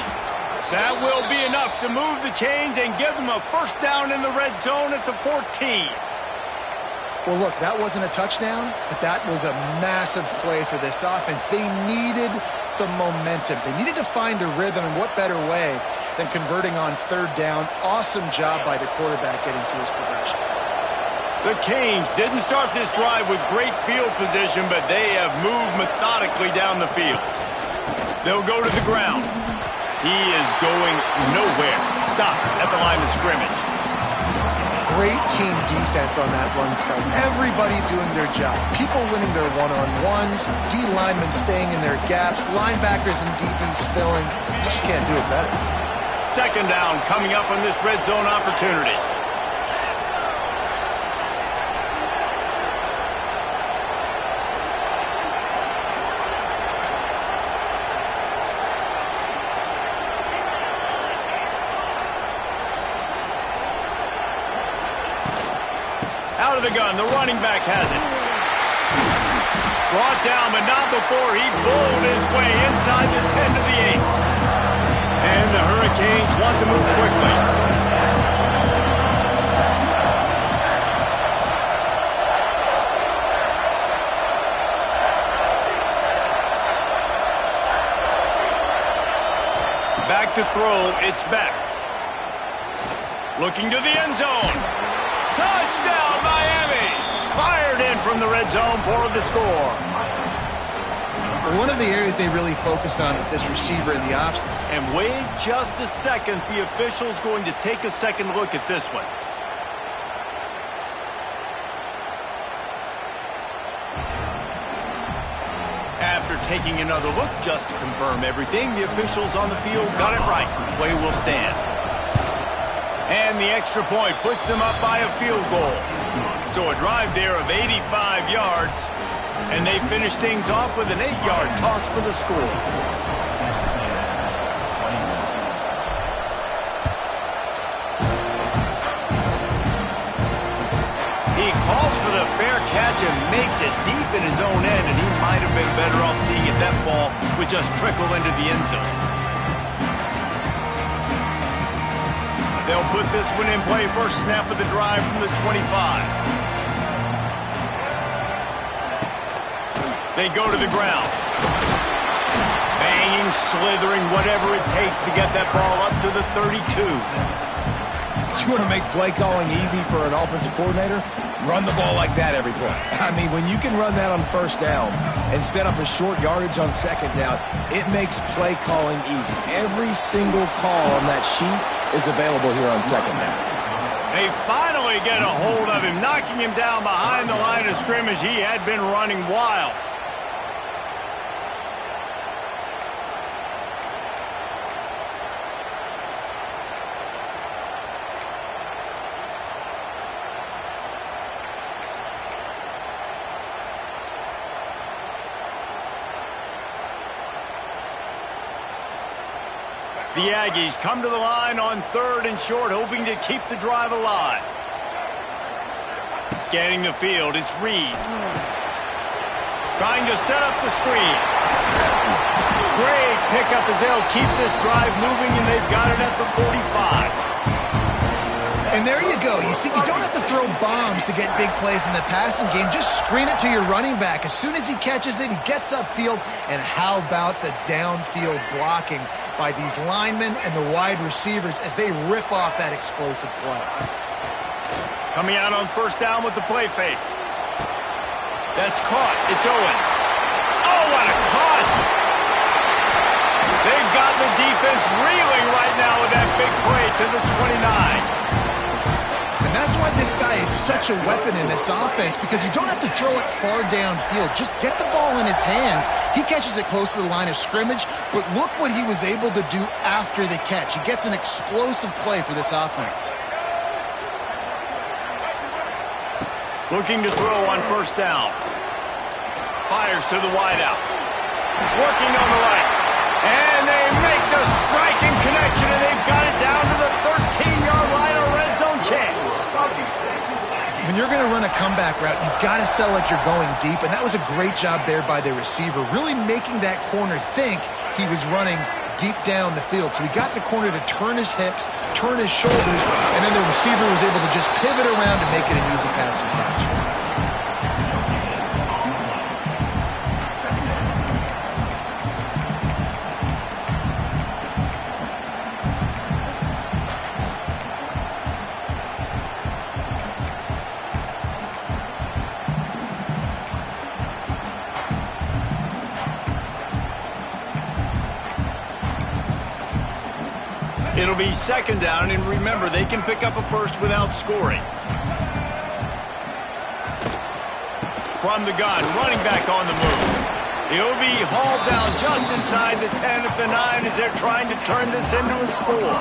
Speaker 1: That will be enough to move the chains and give them a first down in the red zone at the 14.
Speaker 3: Well, look, that wasn't a touchdown, but that was a massive play for this offense. They needed some momentum. They needed to find a rhythm, and what better way than converting on third down. Awesome job by the quarterback getting through his progression.
Speaker 1: The Canes didn't start this drive with great field position, but they have moved methodically down the field. They'll go to the ground. He is going nowhere. Stop at the line of scrimmage.
Speaker 3: Great team defense on that run play. Everybody doing their job. People winning their one-on-ones, D linemen staying in their gaps, linebackers and DBs filling. You just can't do it better.
Speaker 1: Second down coming up on this red zone opportunity. Out of the gun, the running back has it. Brought down, but not before he bowled his way inside the 10 to the 8. And the Hurricanes want to move quickly. Back to throw, it's back. Looking to the end zone. Touchdown, Miami! Fired in from the red zone for the score.
Speaker 3: One of the areas they really focused on with this receiver in the offs.
Speaker 1: And wait just a second. The official's going to take a second look at this one. taking another look just to confirm everything. The officials on the field got it right. Play will stand. And the extra point puts them up by a field goal. So a drive there of 85 yards. And they finish things off with an 8-yard toss for the score. He calls for the fair catch and makes it deep in his own end, and he might have been better off seeing if that ball would just trickle into the end zone. They'll put this one in play first snap of the drive from the 25. They go to the ground. Banging, slithering, whatever it takes to get that ball up to the 32.
Speaker 2: You want to make play calling easy for an offensive coordinator? Run the ball like that every play. I mean, when you can run that on first down and set up a short yardage on second down, it makes play calling easy. Every single call on that sheet is available here on second down.
Speaker 1: They finally get a hold of him, knocking him down behind the line of scrimmage. He had been running wild. The Aggies come to the line on 3rd and short, hoping to keep the drive alive. Scanning the field, it's Reed. Trying to set up the screen. Great pickup as they'll keep this drive moving, and they've got it at the 45.
Speaker 3: And there you go. You see, you don't have to throw bombs to get big plays in the passing game. Just screen it to your running back. As soon as he catches it, he gets upfield. And how about the downfield blocking by these linemen and the wide receivers as they rip off that explosive play.
Speaker 1: Coming out on first down with the play fake. That's caught. It's Owens. Oh, what a cut! They've got the defense reeling right now with that big play to the 29.
Speaker 3: And that's why this guy is such a weapon in this offense, because you don't have to throw it far downfield. Just get the ball in his hands. He catches it close to the line of scrimmage, but look what he was able to do after the catch. He gets an explosive play for this offense.
Speaker 1: Looking to throw on first down. Fires to the wideout. Working on the right. And they make the striking connection, and they've got it down to the 13-yard line, a red zone chance.
Speaker 3: When you're going to run a comeback route, you've got to sell like you're going deep, and that was a great job there by the receiver, really making that corner think he was running deep down the field. So he got the corner to turn his hips, turn his shoulders, and then the receiver was able to just pivot around and make it an easy pass and catch.
Speaker 1: It'll be second down, and remember, they can pick up a first without scoring. From the gun, running back on the move. He'll be hauled down just inside the 10 at the 9 as they're trying to turn this into a score.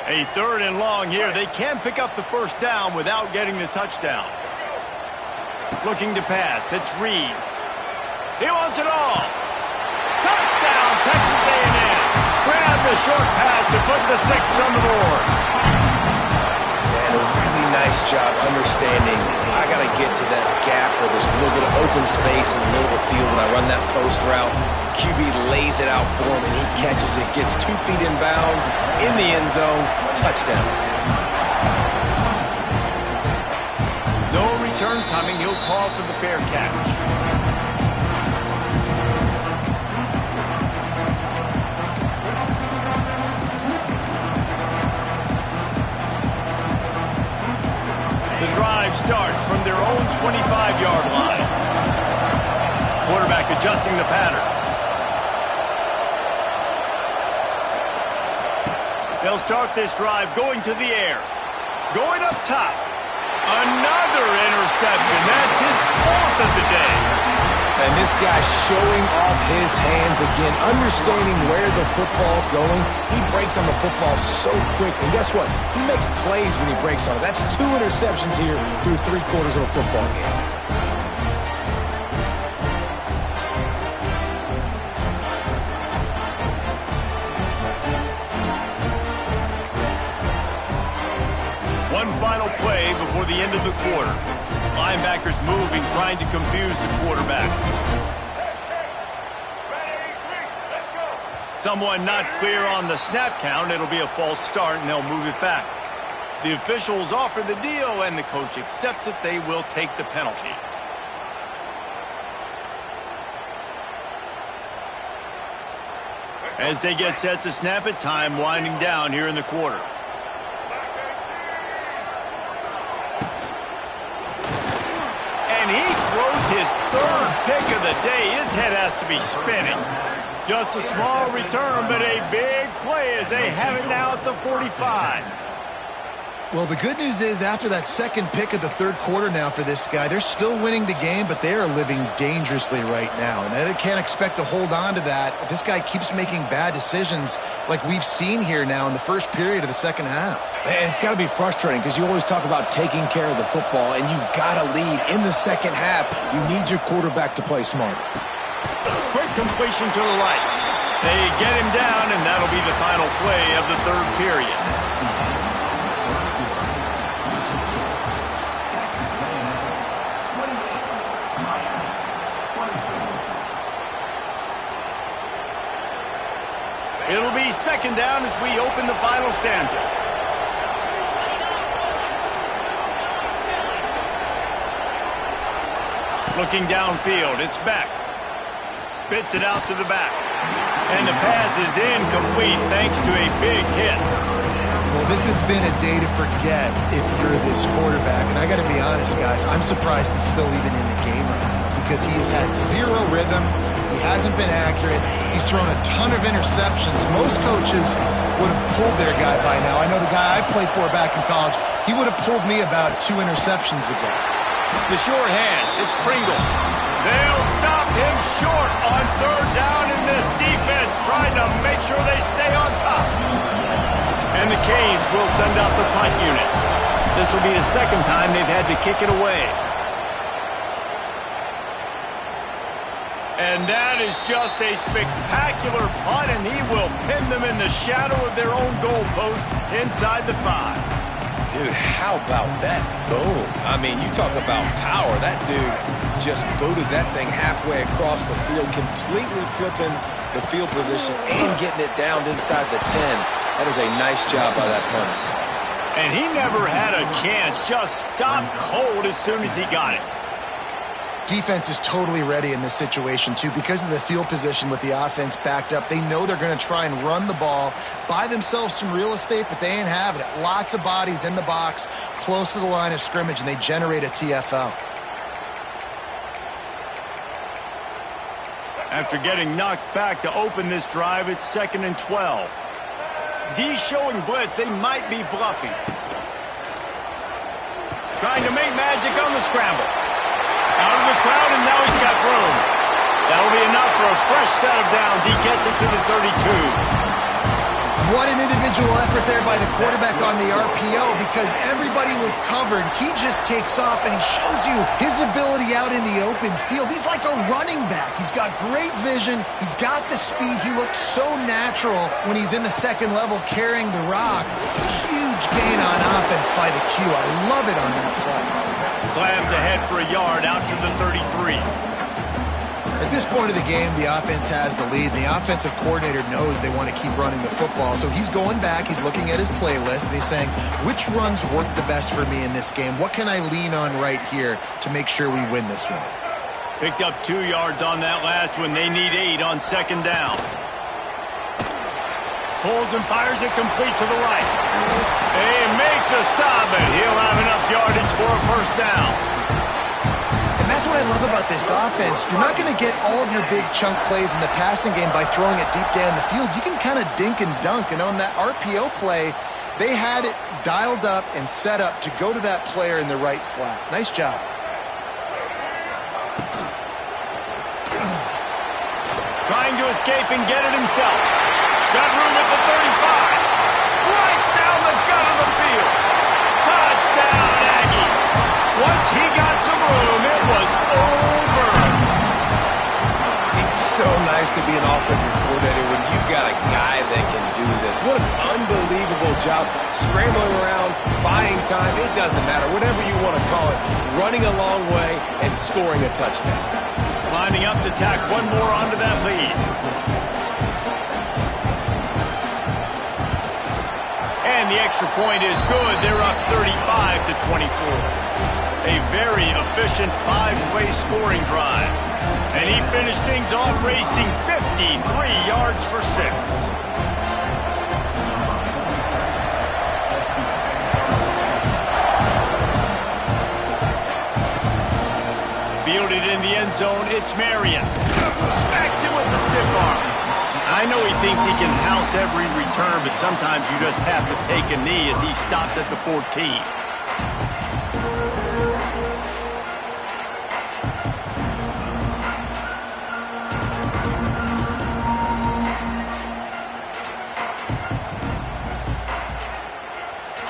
Speaker 1: A 3rd and long here. They can pick up the first down without getting the touchdown. Looking to pass. It's Reed. He wants it all. Touchdown, Texas A&M. Grab the short pass to put the 6 on the board.
Speaker 2: Man, a really nice job understanding I got to get to that gap where there's a little bit of open space in the middle of the field when I run that post route. QB lays it out for him, and he catches it, gets 2 feet in bounds, in the end zone, touchdown.
Speaker 1: No return coming. He'll call for the fair catch. The drive starts from their own 25-yard line. Quarterback adjusting the pattern. They'll start this drive going to the air. Going up top. Another interception. That's his 4th of the day.
Speaker 2: And this guy showing off his hands again, understanding where the football's going. He breaks on the football so quick. And guess what? He makes plays when he breaks on it. That's 2 interceptions here through 3/4 of a football game.
Speaker 1: One final play before the end of the quarter. Linebackers moving, trying to confuse the quarterback. Someone not clear on the snap count. It'll be a false start, and they'll move it back. The officials offer the deal, and the coach accepts it. They will take the penalty. As they get set to snap it, time winding down here in the quarter. And he throws his 3rd pick of the day. His head has to be spinning. Just a small return, but a big play as they have it now at the 45.
Speaker 3: Well, the good news is after that 2nd pick of the 3rd quarter now for this guy, they're still winning the game, but they are living dangerously right now. And they can't expect to hold on to that if this guy keeps making bad decisions like we've seen here now in the first period of the 2nd half.
Speaker 2: And it's got to be frustrating because you always talk about taking care of the football, and you've got to lead in the 2nd half. You need your quarterback to play smart.
Speaker 1: Quick completion to the right. They get him down, and that'll be the final play of the 3rd period. It'll be 2nd down as we open the final stanza. Looking downfield, it's back. Spits it out to the back. And the pass is incomplete thanks to a big hit.
Speaker 3: Well, this has been a day to forget if you're this quarterback. And I got to be honest, guys, I'm surprised he's still even in the game right now because he's had 0 rhythm. He hasn't been accurate. He's thrown a ton of interceptions. Most coaches would have pulled their guy by now. I know the guy I played for back in college, he would have pulled me about 2 interceptions ago.
Speaker 1: The short hands, it's Pringle. They'll stop him short on 3rd down in this defense, trying to make sure they stay on top. And the Canes will send out the punt unit. This will be the 2nd time they've had to kick it away. And that is just a spectacular punt, and he will pin them in the shadow of their own goalpost inside the 5.
Speaker 2: Dude, how about that? Boom. I mean, you talk about power. That dude just booted that thing halfway across the field, completely flipping the field position and getting it down inside the 10. That is a nice job by that punter.
Speaker 1: And he never had a chance. Just stopped cold as soon as he got it.
Speaker 3: Defense is totally ready in this situation, too. Because of the field position with the offense backed up, they know they're going to try and run the ball, buy themselves some real estate, but they ain't having it. Lots of bodies in the box, close to the line of scrimmage, and they generate a TFL.
Speaker 1: After getting knocked back to open this drive, it's 2nd and 12. D showing blitz. They might be bluffing. Trying to make magic on the scramble. Out of the crowd, and now he's got room. That'll be enough for a fresh set of downs. He gets it to the 32.
Speaker 3: What an individual effort there by the quarterback on the RPO because everybody was covered. He just takes off, and he shows you his ability out in the open field. He's like a running back. He's got great vision. He's got the speed. He looks so natural when he's in the 2nd level carrying the rock. Huge gain on offense by the Q. I love it on that play.
Speaker 1: Slams ahead for a yard out to the 33.
Speaker 3: At this point of the game, the offense has the lead, and the offensive coordinator knows they want to keep running the football. So he's going back, he's looking at his playlist, and he's saying, which runs work the best for me in this game? What can I lean on right here to make sure we win this one?
Speaker 1: Picked up 2 yards on that last one. They need 8 on 2nd down. Pulls and fires it complete to the right. They make the stop, and he'll have enough yardage for a 1st down.
Speaker 3: And that's what I love about this offense, you're not going to get all of your big chunk plays in the passing game by throwing it deep down the field. You can kind of dink and dunk, and on that RPO play, they had it dialed up and set up to go to that player in the right flat. Nice job.
Speaker 1: Trying to escape and get it himself. Got room at the 35. Right down the gut of the field. Touchdown, Aggie. Once he got some room, it was over.
Speaker 2: It's so nice to be an offensive coordinator when you got a guy that can do this. What an unbelievable job. Scrambling around, buying time, it doesn't matter. Whatever you want to call it. Running a long way and scoring a touchdown.
Speaker 1: Lining up to tack one more onto that lead. And the extra point is good. They're up 35-24. A very efficient five-way scoring drive. And he finished things off racing 53 yards for 6. Fielded in the end zone, it's Marion. Smacks him with the stiff arm. I know he thinks he can house every return, but sometimes you just have to take a knee as he stopped at the 14.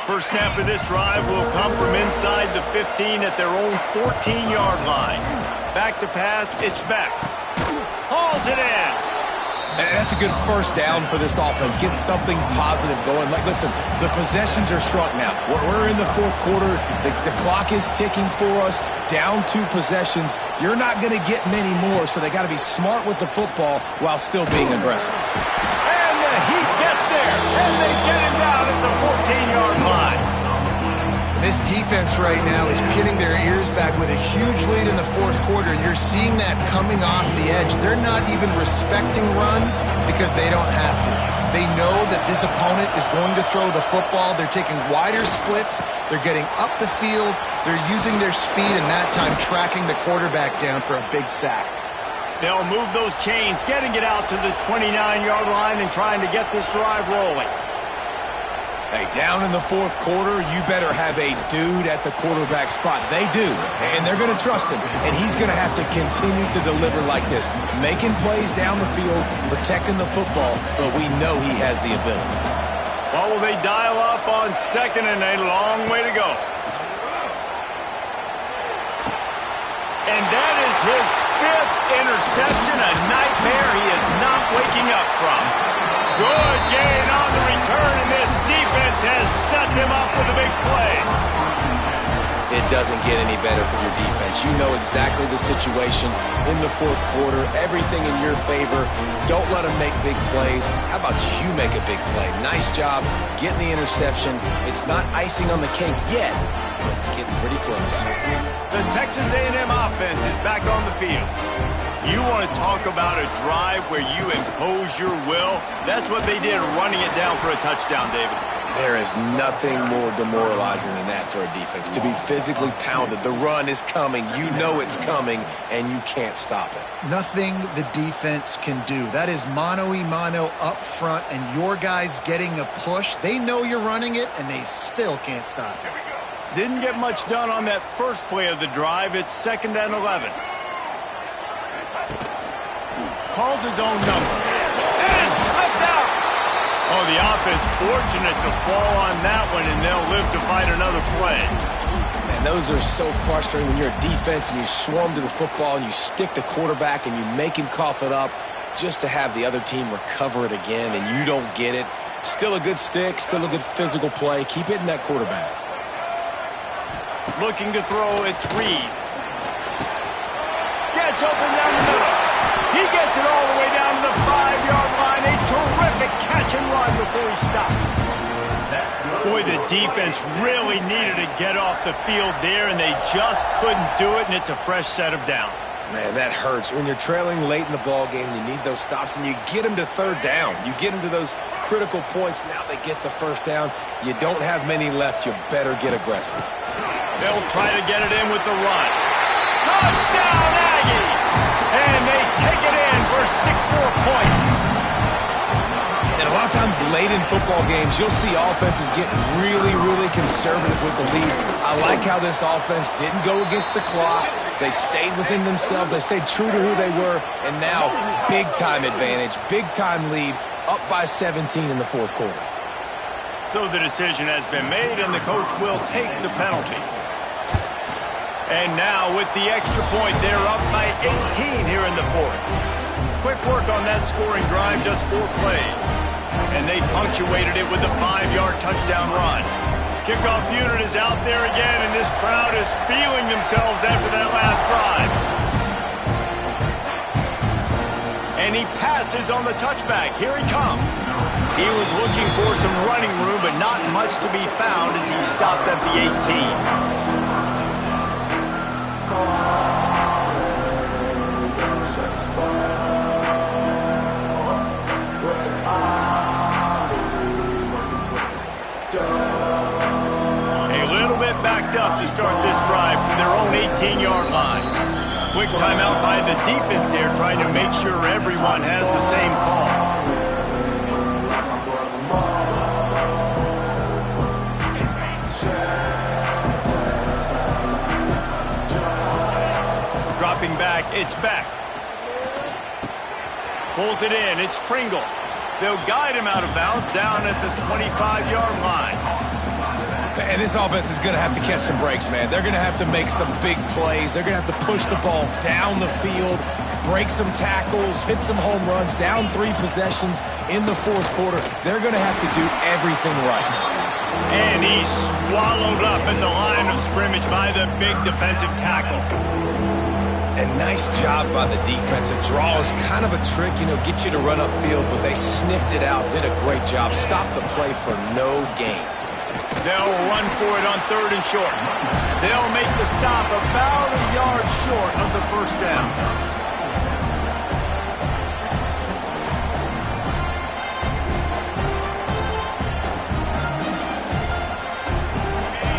Speaker 1: First snap of this drive will come from inside the 15 at their own 14-yard line. Back to pass, it's Beck. Hauls it in.
Speaker 2: And that's a good first down for this offense. Get something positive going. Like, listen, the possessions are shrunk now. We're in the fourth quarter. The clock is ticking for us. Down 2 possessions. You're not going to get many more, so they got to be smart with the football while still being aggressive.
Speaker 1: And the Heat gets there, and they get him down at the 14-yard line.
Speaker 3: This defense right now is pinning their ears back with a huge lead in the fourth quarter, and you're seeing that coming off the edge. They're not even respecting run because they don't have to. They know that this opponent is going to throw the football. They're taking wider splits. They're getting up the field. They're using their speed, and that time tracking the quarterback down for a big sack.
Speaker 1: They'll move those chains, getting it out to the 29-yard line and trying to get this drive rolling.
Speaker 2: Hey, down in the fourth quarter, you better have a dude at the quarterback spot. They do, and they're going to trust him, and he's going to have to continue to deliver like this, making plays down the field, protecting the football, but we know he has the ability.
Speaker 1: Well, will they dial up on second and a long way to go? And that is his 5th interception, a nightmare he is not waking up from. Good gain on the return, and this defense has set them up with a big play.
Speaker 2: It doesn't get any better for your defense. You know exactly the situation in the fourth quarter, everything in your favor. Don't let them make big plays. How about you make a big play? Nice job getting the interception. It's not icing on the cake yet, but it's getting pretty close.
Speaker 1: The Texas A&M offense is back on the field. You want to talk about a drive where you impose your will? That's what they did, running it down for a touchdown, David.
Speaker 2: There is nothing more demoralizing than that for a defense, to be physically pounded. The run is coming. You know it's coming, and you can't stop it.
Speaker 3: Nothing the defense can do. That is mano-a-mano up front, and your guys getting a push. They know you're running it, and they still can't stop it.
Speaker 1: Didn't get much done on that first play of the drive. It's 2nd and 11. Calls his own number. And is slipped out. Oh, the offense fortunate to fall on that one, and they'll live to fight another play.
Speaker 2: Man, those are so frustrating when you're a defense and you swarm to the football and you stick the quarterback and you make him cough it up just to have the other team recover it again and you don't get it. Still a good stick, still a good physical play. Keep hitting that quarterback.
Speaker 1: Looking to throw, it's Reed. Gets open down the middle. He gets it all the way down to the 5-yard line. A terrific catch and run before he stopped. Boy, the defense really needed to get off the field there, and they just couldn't do it, and it's a fresh set of downs.
Speaker 2: Man, that hurts. When you're trailing late in the ball game, you need those stops, and you get them to 3rd down. You get them to those critical points. Now they get the 1st down. You don't have many left. You better get aggressive.
Speaker 1: They'll try to get it in with the run. Touchdown, Aggie! And they take it in for 6 more points.
Speaker 2: And a lot of times late in football games, you'll see offenses get really, really conservative with the lead. I like how this offense didn't go against the clock. They stayed within themselves. They stayed true to who they were. And now, big-time advantage, big-time lead, up by 17 in the fourth quarter.
Speaker 1: So the decision has been made, and the coach will take the penalty. And now, with the extra point, they're up by 18 here in the fourth. Quick work on that scoring drive, just 4 plays. And they punctuated it with a 5-yard touchdown run. Kickoff unit is out there again, and this crowd is feeling themselves after that last drive. And he passes on the touchback. Here he comes. He was looking for some running room, but not much to be found as he stopped at the 18. Up to start this drive from their own 18-yard line. Quick timeout by the defense there, trying to make sure everyone has the same call. Dropping back, it's back. Pulls it in, it's Pringle. They'll guide him out of bounds down at the 25-yard line.
Speaker 2: And this offense is going to have to catch some breaks, man. They're going to have to make some big plays. They're going to have to push the ball down the field, break some tackles, hit some home runs, down 3 possessions in the fourth quarter. They're going to have to do everything right.
Speaker 1: And he's swallowed up at the line of scrimmage by the big defensive tackle.
Speaker 2: And nice job by the defense. A draw is kind of a trick, get you to run upfield, but they sniffed it out, did a great job, stopped the play for no gain.
Speaker 1: They'll run for it on 3rd and short. They'll make the stop about a yard short of the first down.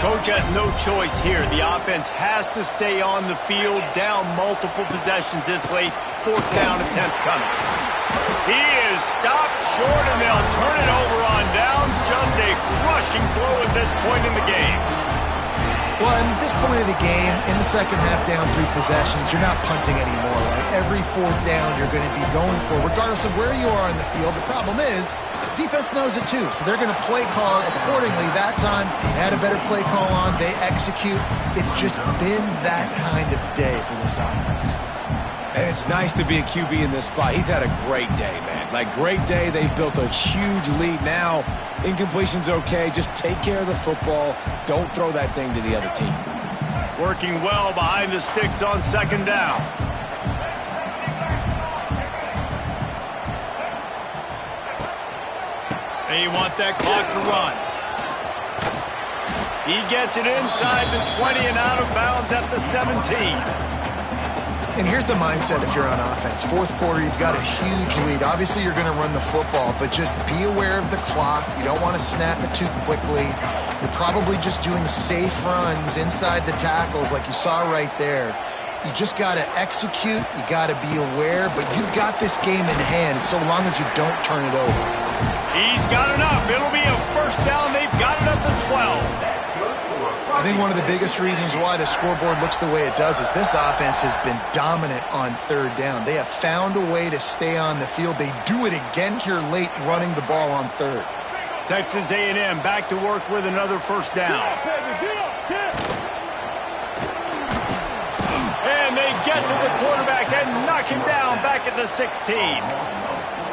Speaker 1: Coach has no choice here. The offense has to stay on the field, down multiple possessions this late. 4th down attempt coming. He is stopped short, and they'll turn it over on downs. Just a crushing blow at this point in the game.
Speaker 3: Well, at this point of the game, in the second half, down 3 possessions, you're not punting anymore. Right? Every 4th down you're going to be going for, regardless of where you are in the field. The problem is, defense knows it too, so they're going to play call accordingly. That time, they had a better play call on. They execute. It's just been that kind of day for this offense.
Speaker 2: And it's nice to be a QB in this spot. He's had a great day, man. Great day. They've built a huge lead now. Incompletion's okay. Just take care of the football. Don't throw that thing to the other team.
Speaker 1: Working well behind the sticks on 2nd down. They want that clock to run. He gets it inside the 20 and out of bounds at the 17.
Speaker 3: And here's the mindset if you're on offense. 4th quarter, you've got a huge lead. Obviously, you're going to run the football, but just be aware of the clock. You don't want to snap it too quickly. You're probably just doing safe runs inside the tackles like you saw right there. You just got to execute. You got to be aware, but you've got this game in hand so long as you don't turn it over.
Speaker 1: He's got enough. It'll be a 1st down. They've got it up to 12.
Speaker 3: I think one of the biggest reasons why the scoreboard looks the way it does is this offense has been dominant on 3rd down. They have found a way to stay on the field. They do it again here late, running the ball on 3rd.
Speaker 1: Texas A&M back to work with another 1st down. And they get to the quarterback and knock him down back at the 16.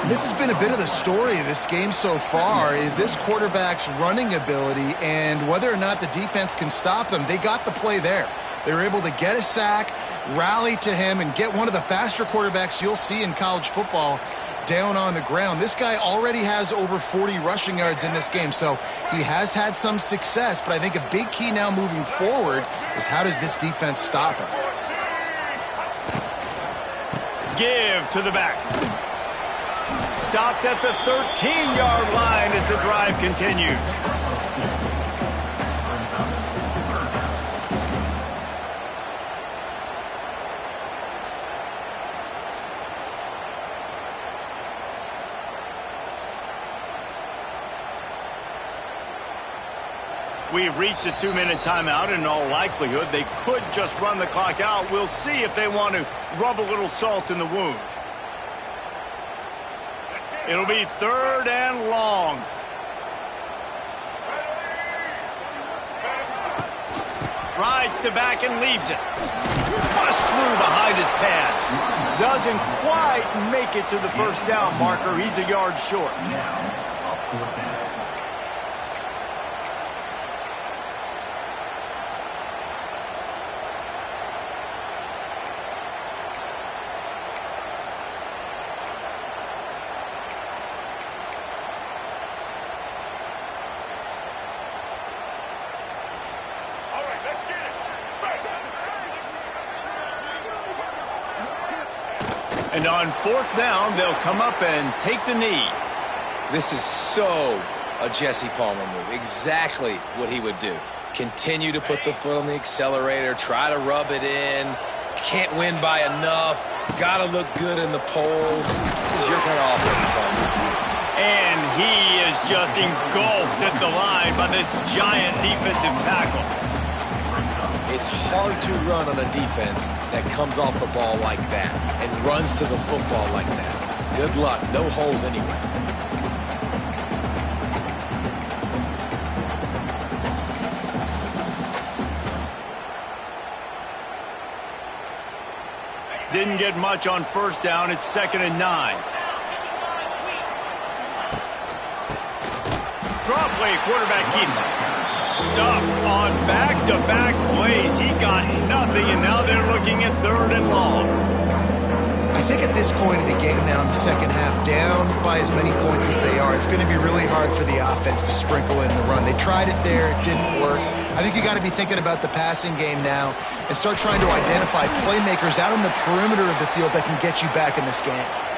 Speaker 3: This has been a bit of the story of this game so far, is this quarterback's running ability and whether or not the defense can stop them. They got the play there. They were able to get a sack, rally to him, and get one of the faster quarterbacks you'll see in college football down on the ground. This guy already has over 40 rushing yards in this game, so he has had some success, but I think a big key now moving forward is how does this defense stop him?
Speaker 1: Give to the back. Stopped at the 13-yard line as the drive continues. We've reached a 2-minute timeout, and in all likelihood, they could just run the clock out. We'll see if they want to rub a little salt in the wound. It'll be 3rd and long. Rides to back and leaves it. Busts through behind his pad. Doesn't quite make it to the first down marker. He's a yard short.
Speaker 4: Now, a 4th down.
Speaker 1: And on 4th down, they'll come up and take the knee.
Speaker 2: This is so a Jesse Palmer move. Exactly what he would do. Continue to put the foot on the accelerator, try to rub it in. Can't win by enough. Got to look good in the polls. This is your kind of offense, Palmer.
Speaker 1: And he is just engulfed at the line by this giant defensive tackle.
Speaker 2: It's hard to run on a defense that comes off the ball like that and runs to the football like that. Good luck. No holes anyway.
Speaker 1: Didn't get much on 1st down. It's 2nd and 9. Drop play, quarterback keeps it. Stuffed on back-to-back plays. He got nothing, and now they're looking at 3rd and long.
Speaker 3: I think at this point of the game now in the second half, down by as many points as they are, it's going to be really hard for the offense to sprinkle in the run. They tried it there. It didn't work. I think you got to be thinking about the passing game now and start trying to identify playmakers out on the perimeter of the field that can get you back in this game.